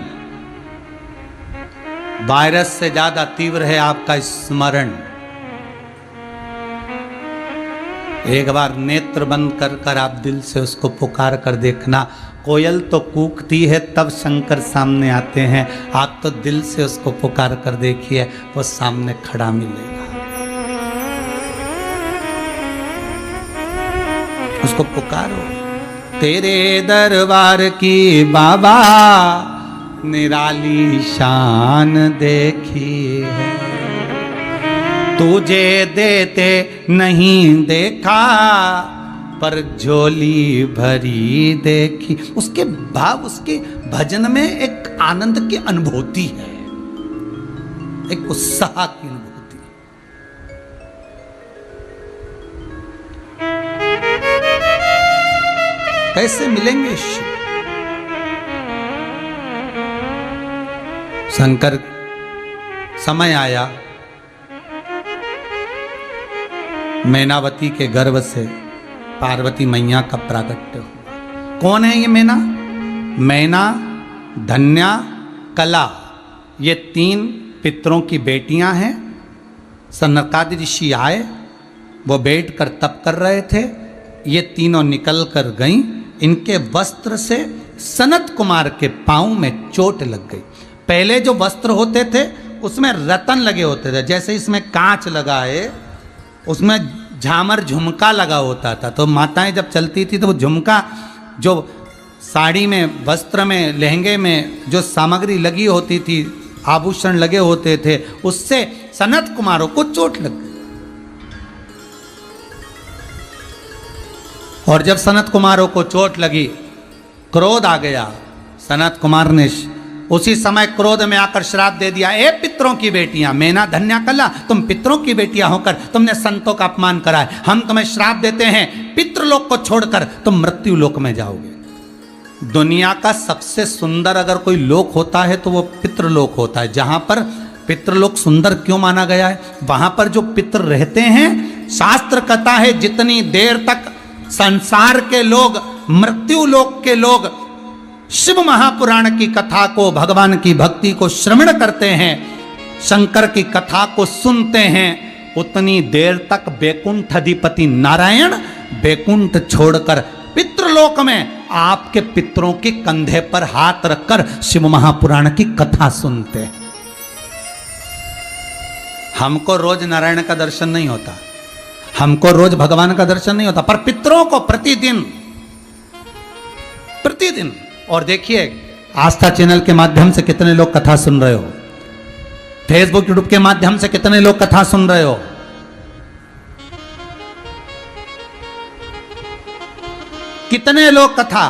वायरस से ज्यादा तीव्र है आपका स्मरण। एक बार नेत्र बंद कर कर आप दिल से उसको पुकार कर देखना। कोयल तो कूकती है तब शंकर सामने आते हैं, आप तो दिल से उसको पुकार कर देखिए, वो सामने खड़ा मिलेगा। उसको पुकारो। तेरे दरबार की बाबा निराली शान देखी है, तुझे देते नहीं देखा पर झोली भरी देखी। उसके भाव, उसके भजन में एक आनंद की अनुभूति है, एक उत्साह की अनुभूति। कैसे मिलेंगे शिव? शंकर, समय आया मैनावती के गर्भ से पार्वती मैया का प्रागट्य हुआ। कौन है ये मैना? मैना, धन्या, कला, ये तीन पितरों की बेटियां हैं। सनकादि ऋषि आए, वो बैठकर तप कर रहे थे, ये तीनों निकल कर गईं। इनके वस्त्र से सनत कुमार के पांव में चोट लग गई। पहले जो वस्त्र होते थे उसमें रतन लगे होते थे, जैसे इसमें कांच लगा है, उसमें झामर झुमका लगा होता था। तो माताएं जब चलती थी तो वो झुमका, जो साड़ी में, वस्त्र में, लहंगे में जो सामग्री लगी होती थी, आभूषण लगे होते थे, उससे सनत कुमारों को चोट लग गई। और जब सनत कुमारों को चोट लगी, क्रोध आ गया। सनत कुमार ने उसी समय क्रोध में आकर श्राप दे दिया, ए पितरों की बेटियां, मैना, धन्या, कला, तुम पितरों की बेटियां होकर तुमने संतों का अपमान करा है। हम तुम्हें श्राप देते हैं, पितृलोक को छोड़कर तुम मृत्यु लोक में जाओगे। दुनिया का सबसे सुंदर अगर कोई लोक होता है तो वो पितृलोक होता है। जहां पर पितृलोक सुंदर क्यों माना गया है? वहां पर जो पितृ रहते हैं, शास्त्र कहता है जितनी देर तक संसार के लोग, मृत्यु लोक के लोग शिव महापुराण की कथा को, भगवान की भक्ति को श्रवण करते हैं, शंकर की कथा को सुनते हैं, उतनी देर तक वैकुंठ अधिपति नारायण बैकुंठ छोड़कर पितृलोक में आपके पितरों के कंधे पर हाथ रखकर शिव महापुराण की कथा सुनते हैं। हमको रोज नारायण का दर्शन नहीं होता, हमको रोज भगवान का दर्शन नहीं होता, पर पितरों को प्रतिदिन प्रतिदिन। और देखिए आस्था चैनल के माध्यम से कितने लोग कथा सुन रहे हो, फेसबुक यूट्यूब के माध्यम से कितने लोग कथा सुन रहे हो। कितने लोग कथा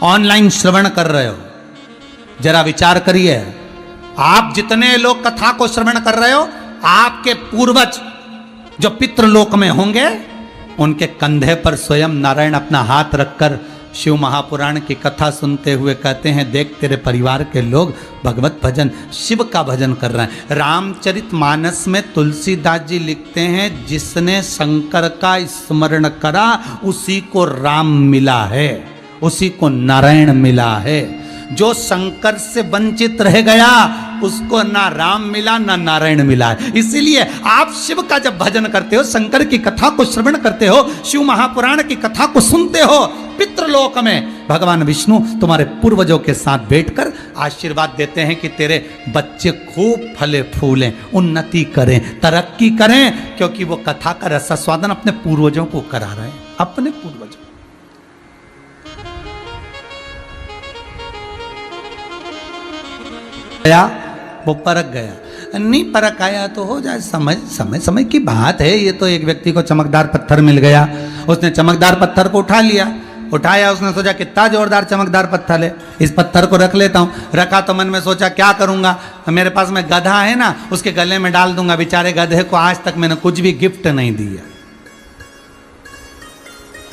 ऑनलाइन श्रवण कर रहे हो, जरा विचार करिए। आप जितने लोग कथा को श्रवण कर रहे हो, आपके पूर्वज जो पितृलोक में होंगे, उनके कंधे पर स्वयं नारायण अपना हाथ रखकर शिव महापुराण की कथा सुनते हुए कहते हैं, देख तेरे परिवार के लोग भगवत भजन शिव का भजन कर रहे हैं। रामचरितमानस में तुलसीदास जी लिखते हैं, जिसने शंकर का स्मरण करा उसी को राम मिला है, उसी को नारायण मिला है। जो शंकर से वंचित रह गया उसको ना राम मिला ना नारायण मिला है। इसीलिए आप शिव का जब भजन करते हो, शंकर की कथा को श्रवण करते हो, शिव महापुराण की कथा को सुनते हो, पितृलोक में भगवान विष्णु तुम्हारे पूर्वजों के साथ बैठकर आशीर्वाद देते हैं कि तेरे बच्चे खूब फले फूलें, उन्नति करें, तरक्की करें, क्योंकि वो कथा का रसास्वादन अपने पूर्वजों को करा रहे हैं, अपने पूर्वजों। गया वो परख गया, नहीं परख आया तो हो जाए, समय की बात है। ये तो एक व्यक्ति को चमकदार पत्थर मिल गया, उसने चमकदार पत्थर को उठा लिया, उठाया, उसने सोचा कितना जोरदार चमकदार पत्थर है, इस पत्थर को रख लेता हूँ। रखा तो मन में सोचा क्या करूँगा, मेरे पास में गधा है ना, उसके गले में डाल दूंगा। बेचारे गधे को आज तक मैंने कुछ भी गिफ्ट नहीं दिया,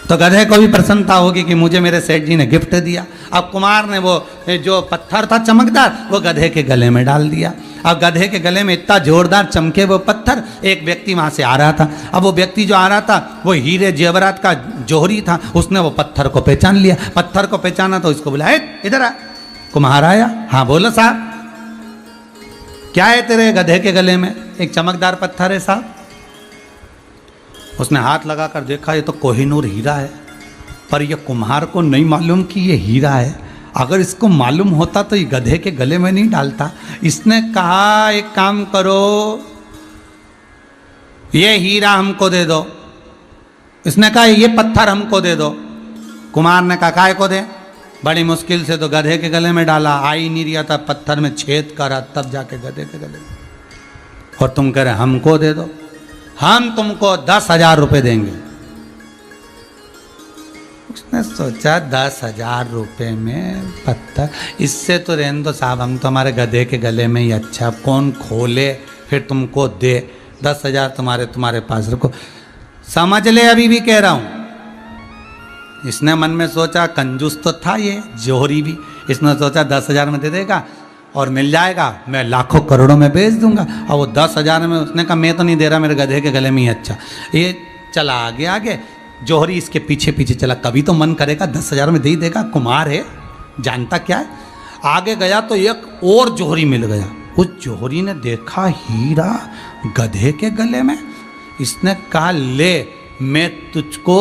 तो गधे को भी प्रसन्नता होगी कि मुझे मेरे सेठ जी ने गिफ्ट दिया। अब कुमार ने वो जो पत्थर था चमकदार, वो गधे के गले में डाल दिया। अब गधे के गले में इतना जोरदार चमके वो पत्थर, एक व्यक्ति वहां से आ रहा था। अब वो व्यक्ति जो आ रहा था वो हीरे जेवरात का जौहरी था, उसने वो पत्थर को पहचान लिया। पत्थर को पहचाना तो इसको बुलाया, इधर आ। कुम्हार आया, हाँ बोलो साहब, क्या है तेरे गधे के गले में? एक चमकदार पत्थर है साहब। उसने हाथ लगाकर देखा, ये तो कोहिनूर हीरा है, पर ये कुम्हार को नहीं मालूम कि ये हीरा है। अगर इसको मालूम होता तो ये गधे के गले में नहीं डालता। इसने कहा एक काम करो, ये हीरा हमको दे दो। इसने कहा ये पत्थर हमको दे दो। कुम्हार ने कहा काय को दे? बड़ी मुश्किल से तो गधे के गले में डाला, आ ही नहीं रहा था, पत्थर में छेद करा तब जाके गधे के गले में। और तुम कह रहे हमको दे दो, हम तुमको 10,000 रुपये देंगे। उसने सोचा 10,000 रुपये में पत्थर, इससे तो रहने दो साहब, हम तो हमारे गधे के गले में ही अच्छा, कौन खोले फिर तुमको दे, 10,000 तुम्हारे पास रखो। समझ ले, अभी भी कह रहा हूं। इसने मन में सोचा, कंजूस तो था ये जौहरी भी, इसने सोचा 10,000 में दे देगा और मिल जाएगा, मैं लाखों करोड़ों में बेच दूंगा। और वो 10,000 में, उसने कहा मैं तो नहीं दे रहा, मेरे गधे के गले में ही अच्छा। ये चला आगे आगे, जौहरी इसके पीछे पीछे चला, कभी तो मन करेगा 10,000 में दे ही देगा, कुमार है, जानता क्या है। आगे गया तो एक और जौहरी मिल गया। उस जौहरी ने देखा हीरा गधे के गले में। इसने कहा ले, मैं तुझको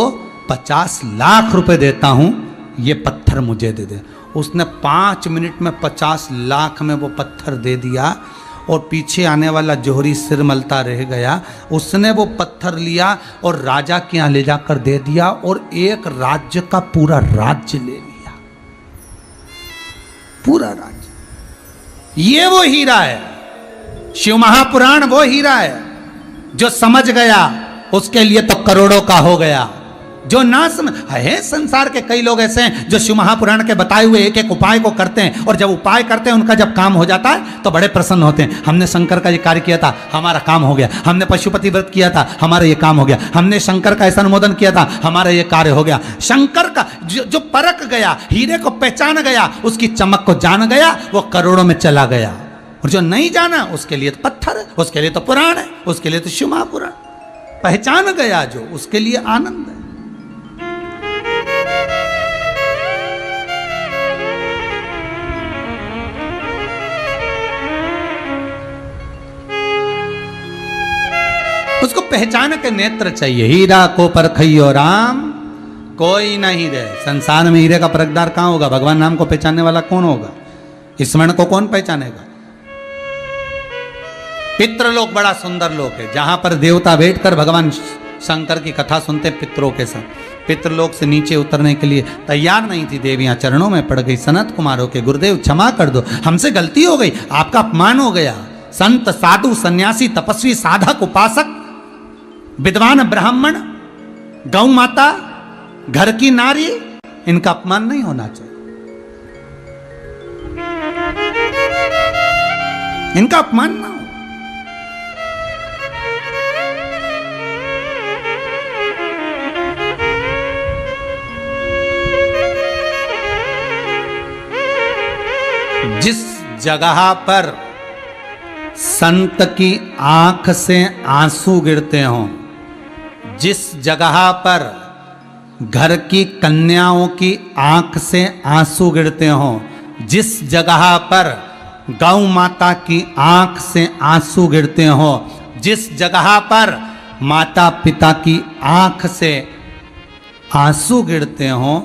50 लाख रुपए देता हूं, ये पत्थर मुझे दे दे। उसने 5 मिनट में 50 लाख में वो पत्थर दे दिया और पीछे आने वाला जौहरी सिर मलता रह गया। उसने वो पत्थर लिया और राजा के यहाँ ले जाकर दे दिया और एक राज्य का पूरा राज्य ले लिया, पूरा राज्य। ये वो हीरा है, शिव महापुराण वो हीरा है। जो समझ गया उसके लिए तो करोड़ों का हो गया, जो ना समझ है। संसार के कई लोग ऐसे हैं जो शिव महापुराण के बताए हुए एक एक उपाय को करते हैं, और जब उपाय करते हैं उनका जब काम हो जाता है तो बड़े प्रसन्न होते हैं। हमने शंकर का ये कार्य किया था, हमारा काम हो गया। हमने पशुपति व्रत किया था, हमारा ये काम हो गया। हमने शंकर का ऐसा अनुमोदन किया था, हमारा ये कार्य हो गया। शंकर का जो परख गया, हीरे को पहचान गया, उसकी चमक को जान गया, वो करोड़ों में चला गया। और जो नहीं जाना उसके लिए तो पत्थर है, उसके लिए तो पुराण है, उसके लिए तो शिव महापुराण। पहचान गया जो, उसके लिए आनंद है। उसको पहचान के नेत्र चाहिए। हीरा को परखइयो राम कोई नहीं दे। संसार में हीरे का परखदार कहां होगा? भगवान नाम को पहचानने वाला कौन होगा? स्मरण को कौन पहचानेगा? पितृलोक बड़ा सुंदर लोक है, जहां पर देवता बैठकर भगवान शंकर की कथा सुनते पितरों के साथ। पितृलोक से नीचे उतरने के लिए तैयार नहीं थी देवियां, चरणों में पड़ गई। सनत कुमारों के गुरुदेव क्षमा कर दो, हमसे गलती हो गई, आपका अपमान हो गया। संत साधु सन्यासी तपस्वी साधक उपासक विद्वान ब्राह्मण गौ माता घर की नारी, इनका अपमान नहीं होना चाहिए, इनका अपमान ना हो। जिस जगह पर संत की आंख से आंसू गिरते हों, जिस जगह पर घर की कन्याओं की आंख से आंसू गिरते हों, जिस जगह पर गौ माता की आंख से आंसू गिरते हों, जिस जगह पर माता पिता की आंख से आंसू गिरते हों,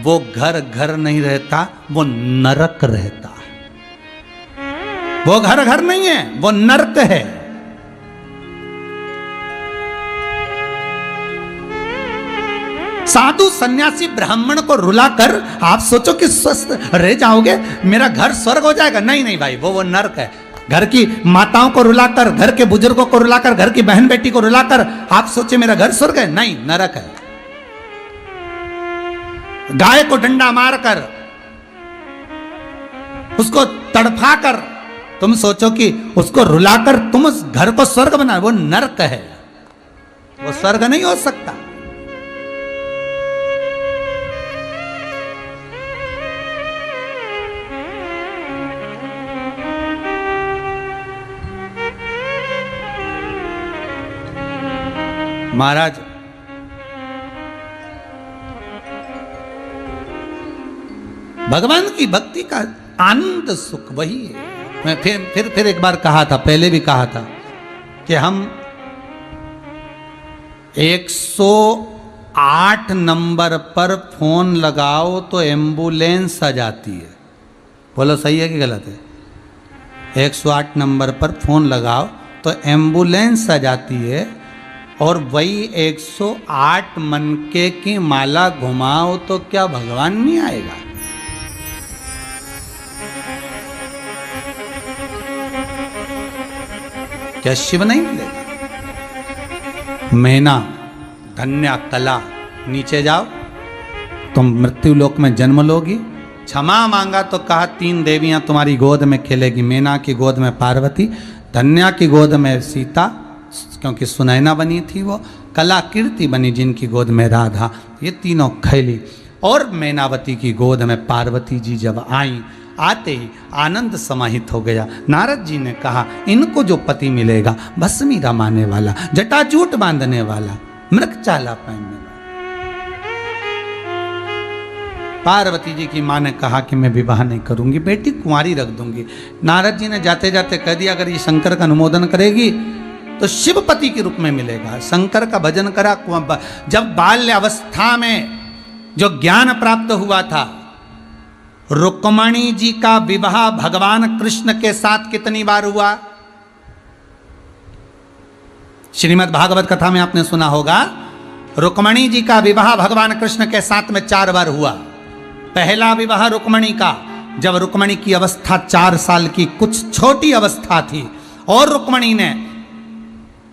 वो घर घर नहीं रहता, वो नरक रहता है। वो घर घर नहीं है, वो नरक है। साधु सन्यासी ब्राह्मण को रुलाकर आप सोचो कि स्वस्थ रह जाओगे, मेरा घर स्वर्ग हो जाएगा। नहीं नहीं भाई, वो नरक है। घर की माताओं को रुलाकर, घर के बुजुर्गों को रुलाकर, घर की बहन बेटी को रुलाकर आप सोचे मेरा घर स्वर्ग है, नहीं, नरक है। गाय को डंडा मारकर, उसको तड़फाकर तुम सोचो कि उसको रुलाकर तुम उस घर को स्वर्ग बना, वो नरक है, वो स्वर्ग नहीं हो सकता। महाराज भगवान की भक्ति का आनंद सुख वही है। मैं फिर एक बार कहा था, पहले भी कहा था कि हम 108 नंबर पर फोन लगाओ तो एम्बुलेंस आ जाती है। बोलो सही है कि गलत है? 108 नंबर पर फोन लगाओ तो एम्बुलेंस आ जाती है, और वही 108 मनके की माला घुमाओ तो क्या भगवान नहीं आएगा? क्या शिव नहीं मिलेगा? मैना धन्या कला, नीचे जाओ तुम मृत्यु लोक में जन्म लोगी। क्षमा मांगा तो कहा 3 देवियां तुम्हारी गोद में खेलेगी। मैना की गोद में पार्वती, धन्या की गोद में सीता क्योंकि सुनैना बनी थी वो, कला कीर्ति बनी जिनकी गोद में राधा, ये तीनों खेली। और मैनावती की गोद में पार्वती जी जब आई, आते ही आनंद समाहित हो गया। नारद जी ने कहा इनको जो पति मिलेगा, भस्मी रमाने वाला, जटाजूट बांधने वाला, मृगचाला पहनने वाला। पार्वती जी की मां ने कहा कि मैं विवाह नहीं करूंगी, बेटी कुंवारी रख दूंगी। नारद जी ने जाते जाते कह दिया अगर ये शंकर का अनुमोदन करेगी तो शिवपति के रूप में मिलेगा। शंकर का भजन करा। जब बाल्य अवस्था में जो ज्ञान प्राप्त हुआ था, रुक्मणी जी का विवाह भगवान कृष्ण के साथ कितनी बार हुआ? श्रीमद् भागवत कथा में आपने सुना होगा, रुक्मणी जी का विवाह भगवान कृष्ण के साथ में 4 बार हुआ। पहला विवाह रुक्मणी का, जब रुक्मणी की अवस्था 4 साल की कुछ छोटी अवस्था थी, और रुक्मणी ने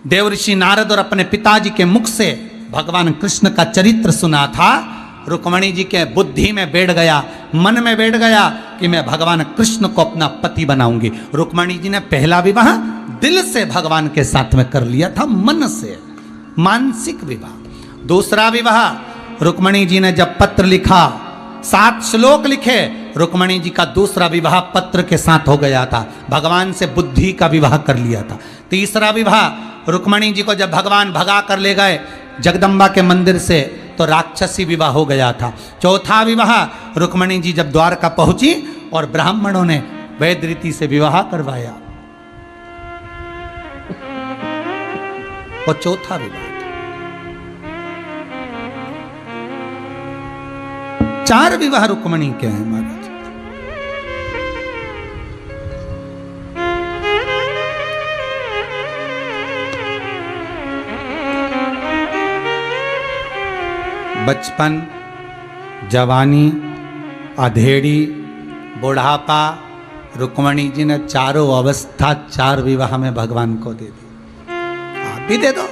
देवऋषि नारद और अपने पिताजी के मुख से भगवान कृष्ण का चरित्र सुना था। रुक्मणी जी के बुद्धि में बैठ गया, मन में बैठ गया कि मैं भगवान कृष्ण को अपना पति बनाऊंगी। रुक्मणी जी ने पहला विवाह दिल से भगवान के साथ में कर लिया था, मन से, मानसिक विवाह। दूसरा विवाह रुक्मणी जी ने जब पत्र लिखा, 7 श्लोक लिखे, रुक्मणी जी का दूसरा विवाह पत्र के साथ हो गया था, भगवान से बुद्धि का विवाह कर लिया था। तीसरा विवाह रुक्मणी जी को जब भगवान भगा कर ले गए जगदम्बा के मंदिर से, तो राक्षसी विवाह हो गया था। चौथा विवाह रुक्मणी जी जब द्वारका पहुंची और ब्राह्मणों ने वैद रीति से विवाह करवाया। वो चौथा विवाह था। 4 विवाह रुक्मणी के हैं महाराज। बचपन, जवानी, अधेड़ी, बुढ़ापा, रुक्मणी जी ने चारों अवस्था 4 विवाह में भगवान को दे दी। आप भी दे दो।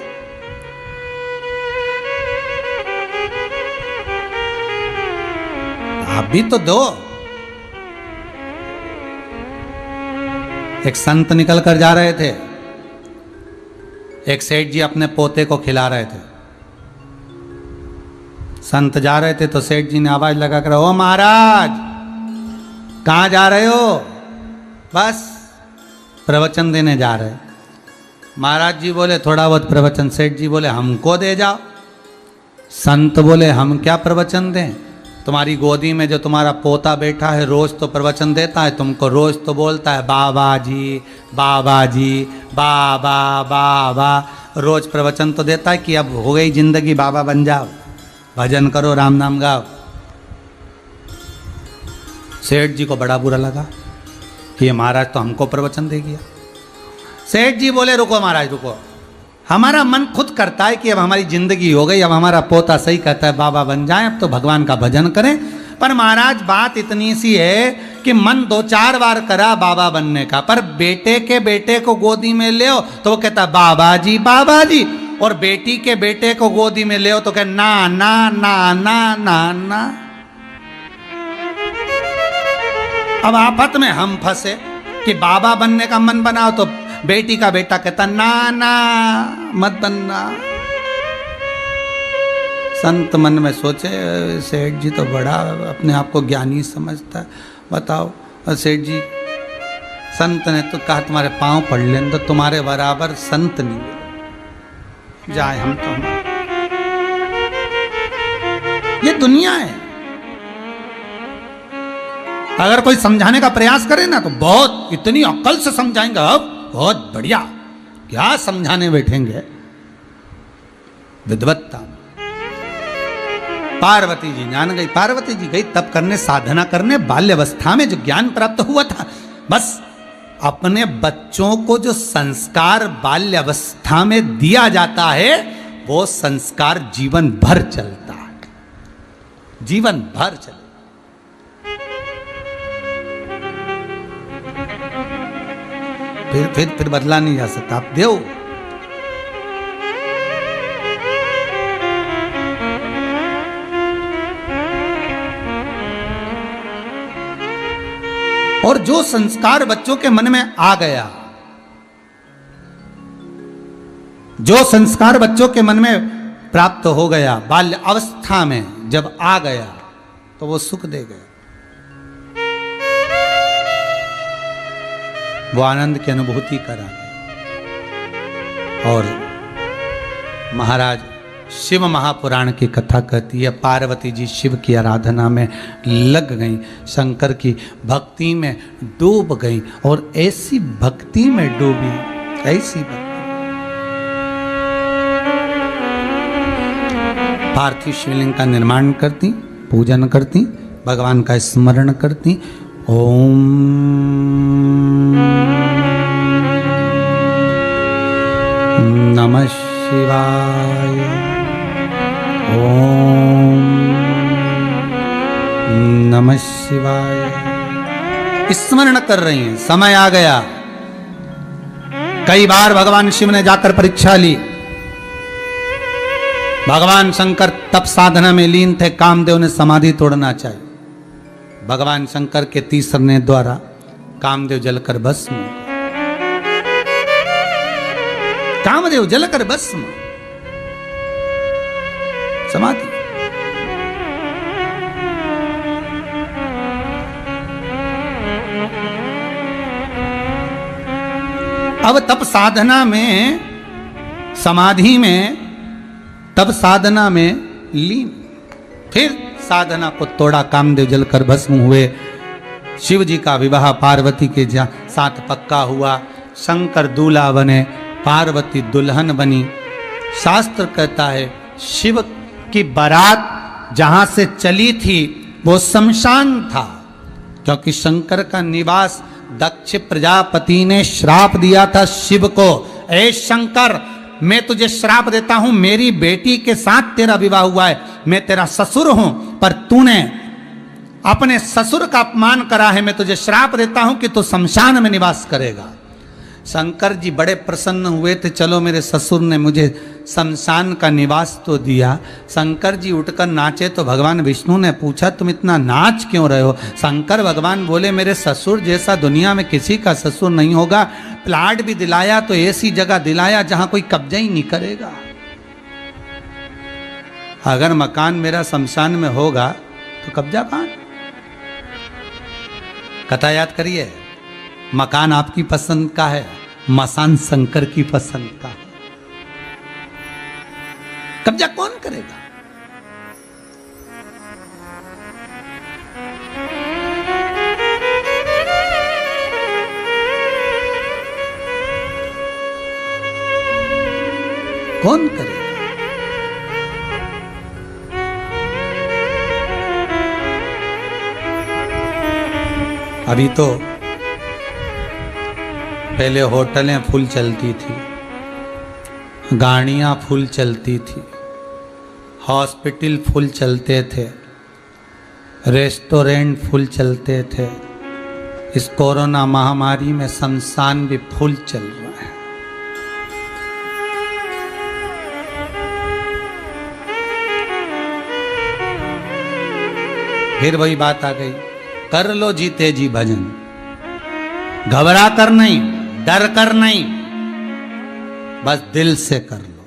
आप भी तो दो। एक संत निकल कर जा रहे थे, एक सेठ जी अपने पोते को खिला रहे थे। संत जा रहे थे तो सेठ जी ने आवाज लगा कर, ओ महाराज कहां जा रहे हो? बस प्रवचन देने जा रहे। महाराज जी बोले थोड़ा बहुत प्रवचन। सेठ जी बोले हमको दे जाओ। संत बोले हम क्या प्रवचन दें? तुम्हारी गोदी में जो तुम्हारा पोता बैठा है रोज तो प्रवचन देता है तुमको, रोज तो बोलता है बाबा जी बाबा जी बाबा बाबा, रोज प्रवचन तो देता है कि अब हो गई जिंदगी, बाबा बन जाओ, भजन करो, राम नाम गाओ। सेठ जी को बड़ा बुरा लगा कि ये महाराज तो हमको प्रवचन दे गया। सेठ जी बोले रुको महाराज रुको, हमारा मन खुद करता है कि अब हमारी जिंदगी हो गई, अब हमारा पोता सही कहता है बाबा बन जाए, अब तो भगवान का भजन करें। पर महाराज बात इतनी सी है कि मन 2-4 बार करा बाबा बनने का, पर बेटे के बेटे को गोदी में ले तो वो कहता बाबा जी बाबा जी, और बेटी के बेटे को गोदी में ले तो कहे ना ना ना ना ना ना। अब आफत में हम फंसे कि बाबा बनने का मन बनाओ तो बेटी का बेटा कहता ना ना मत बनना। संत मन में सोचे सेठ जी तो बड़ा अपने आप को ज्ञानी समझता है, बताओ। सेठ जी संत ने तो कहा तुम्हारे पांव पड़ लें तो तुम्हारे बराबर संत नहीं मिले, जाए हम तो ये दुनिया है। अगर कोई समझाने का प्रयास करे ना तो बहुत इतनी अक्ल से समझाएंगे, अब बहुत बढ़िया, क्या समझाने बैठेंगे। विद्वत्ता पार्वती जी जान गई, पार्वती जी गई तप करने, साधना करने। बाल्यावस्था में जो ज्ञान प्राप्त हुआ था, बस अपने बच्चों को जो संस्कार बाल्यावस्था में दिया जाता है वो संस्कार जीवन भर चलता है, जीवन भर चलता। फिर बदला नहीं जा सकता। आप दो और जो संस्कार बच्चों के मन में आ गया, जो संस्कार बच्चों के मन में प्राप्त हो गया बाल्य अवस्था में जब आ गया तो वो सुख दे गया, वो आनंद की अनुभूति करा। और महाराज शिव महापुराण की कथा कहती है पार्वती जी शिव की आराधना में लग गईं, शंकर की भक्ति में डूब गईं, और ऐसी भक्ति में डूबी, ऐसी भक्ति। पार्थिव शिवलिंग का निर्माण करती, पूजन करती, भगवान का स्मरण करती। ओम नमः शिवाय, ओम नमः शिवाय स्मरण कर रही हैं। समय आ गया। कई बार भगवान शिव ने जाकर परीक्षा ली। भगवान शंकर तप साधना में लीन थे, कामदेव ने समाधि तोड़ना चाहिए। भगवान शंकर के तीसरने द्वारा कामदेव जलकर भस्म, कामदेव जलकर भस्म, समाधि। अब तप साधना में, समाधि में, तप साधना में लीन, फिर साधना को तोड़ा, कामदेव जलकर भस्म हुए। शिव जी का विवाह पार्वती के साथ पक्का हुआ। शंकर दूल्हा बने, पार्वती दुल्हन बनी। शास्त्र कहता है शिव की बारात जहां से चली थी वो शमशान था, क्योंकि शंकर का निवास दक्ष प्रजापति ने श्राप दिया था शिव को, ए शंकर मैं तुझे श्राप देता हूं, मेरी बेटी के साथ तेरा विवाह हुआ है, मैं तेरा ससुर हूं, पर तूने अपने ससुर का अपमान करा है, मैं तुझे श्राप देता हूं कि तू शमशान में निवास करेगा। शंकर जी बड़े प्रसन्न हुए थे, चलो मेरे ससुर ने मुझे शमशान का निवास तो दिया। शंकर जी उठकर नाचे तो भगवान विष्णु ने पूछा तुम इतना नाच क्यों रहे हो? शंकर भगवान बोले मेरे ससुर जैसा दुनिया में किसी का ससुर नहीं होगा, प्लाट भी दिलाया तो ऐसी जगह दिलाया जहां कोई कब्जा ही नहीं करेगा। अगर मकान मेरा शमशान में होगा तो कब्जा कहां? कथा याद करिए, मकान आपकी पसंद का है, मसान शंकर की पसंद का है, कब्जा कौन करेगा? कौन करेगा? अभी तो पहले होटलें फुल चलती थी, गाड़ियां फुल चलती थी, हॉस्पिटल फुल चलते थे, रेस्टोरेंट फुल चलते थे। इस कोरोना महामारी में शमशान भी फुल चल रहा है। फिर वही बात आ गई, कर लो जीते जी भजन, घबरा कर नहीं, डर कर नहीं, बस दिल से कर लो,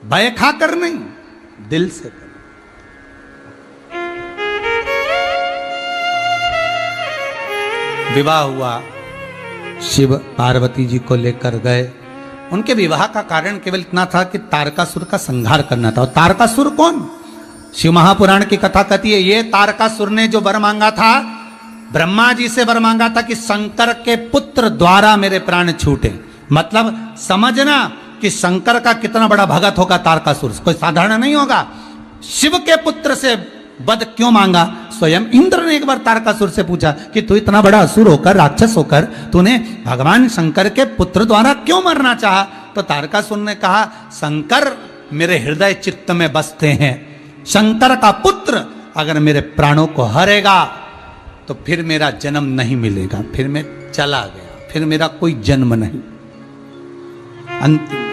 भय खा कर नहीं, दिल से कर लो। विवाह हुआ, शिव पार्वती जी को लेकर गए। उनके विवाह का कारण केवल इतना था कि तारकासुर का संहार करना था। और तारकासुर कौन? शिव महापुराण की कथा कहती है ये तारकासुर ने जो वर मांगा था, ब्रह्मा जी से वर मांगा था कि शंकर के पुत्र द्वारा मेरे प्राण छूटे। मतलब समझना कि शंकर का कितना बड़ा भगत होगा तारकासुर, कोई साधारण नहीं होगा। शिव के पुत्र से वध क्यों मांगा? स्वयं इंद्र ने एक बार तारकासुर से पूछा कि तू इतना बड़ा असुर होकर, राक्षस होकर, तूने भगवान शंकर के पुत्र द्वारा क्यों मरना चाहा? तो तारकासुर ने कहा शंकर मेरे हृदय चित्त में बसते हैं, शंकर का पुत्र अगर मेरे प्राणों को हरेगा तो फिर मेरा जन्म नहीं मिलेगा, फिर मैं चला गया, फिर मेरा कोई जन्म नहीं, अंतिम।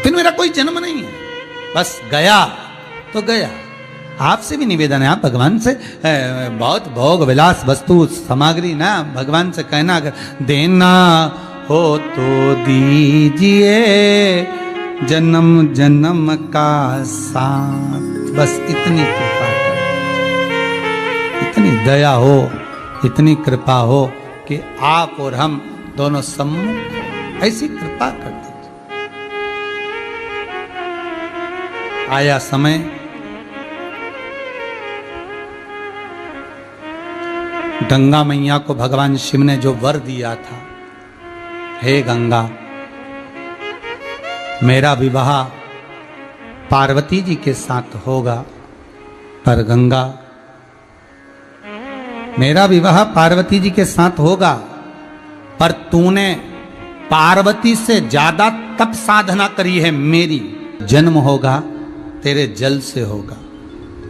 फिर मेरा कोई जन्म नहीं है, बस गया तो गया। आपसे भी निवेदन है, आप भगवान से बहुत भोग विलास वस्तु सामग्री ना भगवान से कहना, अगर देना हो तो दीजिए जन्म जन्म का साथ, बस इतनी कृपा कर, इतनी दया हो, इतनी कृपा हो कि आप और हम दोनों सम्मुख हो, ऐसी कृपा कर दीजिए। आया समय, गंगा मैया को भगवान शिव ने जो वर दिया था, हे गंगा मेरा विवाह पार्वती जी के साथ होगा, पर गंगा मेरा विवाह पार्वती जी के साथ होगा, पर तूने पार्वती से ज्यादा तप साधना करी है, मेरी जन्म होगा तेरे जल से होगा।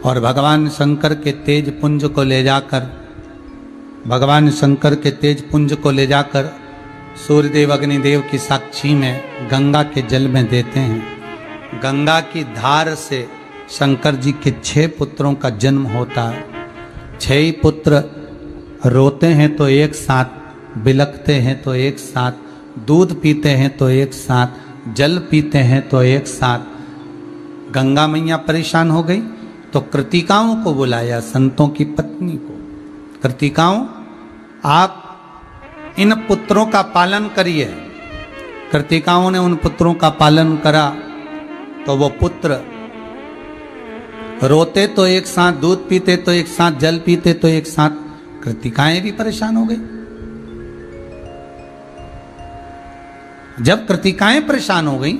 और भगवान शंकर के तेज पुंज को ले जाकर, भगवान शंकर के तेज पुंज को ले जाकर सूर्यदेव अग्निदेव की साक्षी में गंगा के जल में देते हैं। गंगा की धार से शंकर जी के 6 पुत्रों का जन्म होता है। 6 ही पुत्र रोते हैं तो एक साथ, बिलखते हैं तो एक साथ, दूध पीते हैं तो एक साथ, जल पीते हैं तो एक साथ। गंगा मैया परेशान हो गई तो कृतिकाओं को बुलाया, संतों की पत्नी को। कृतिकाओं आप इन पुत्रों का पालन करिए। कृतिकाओं ने उन पुत्रों का पालन करा तो वो पुत्र रोते तो एक साथ, दूध पीते तो एक साथ, जल पीते तो एक साथ। कृतिकाएं भी परेशान हो गई। जब कृतिकाएं परेशान हो गई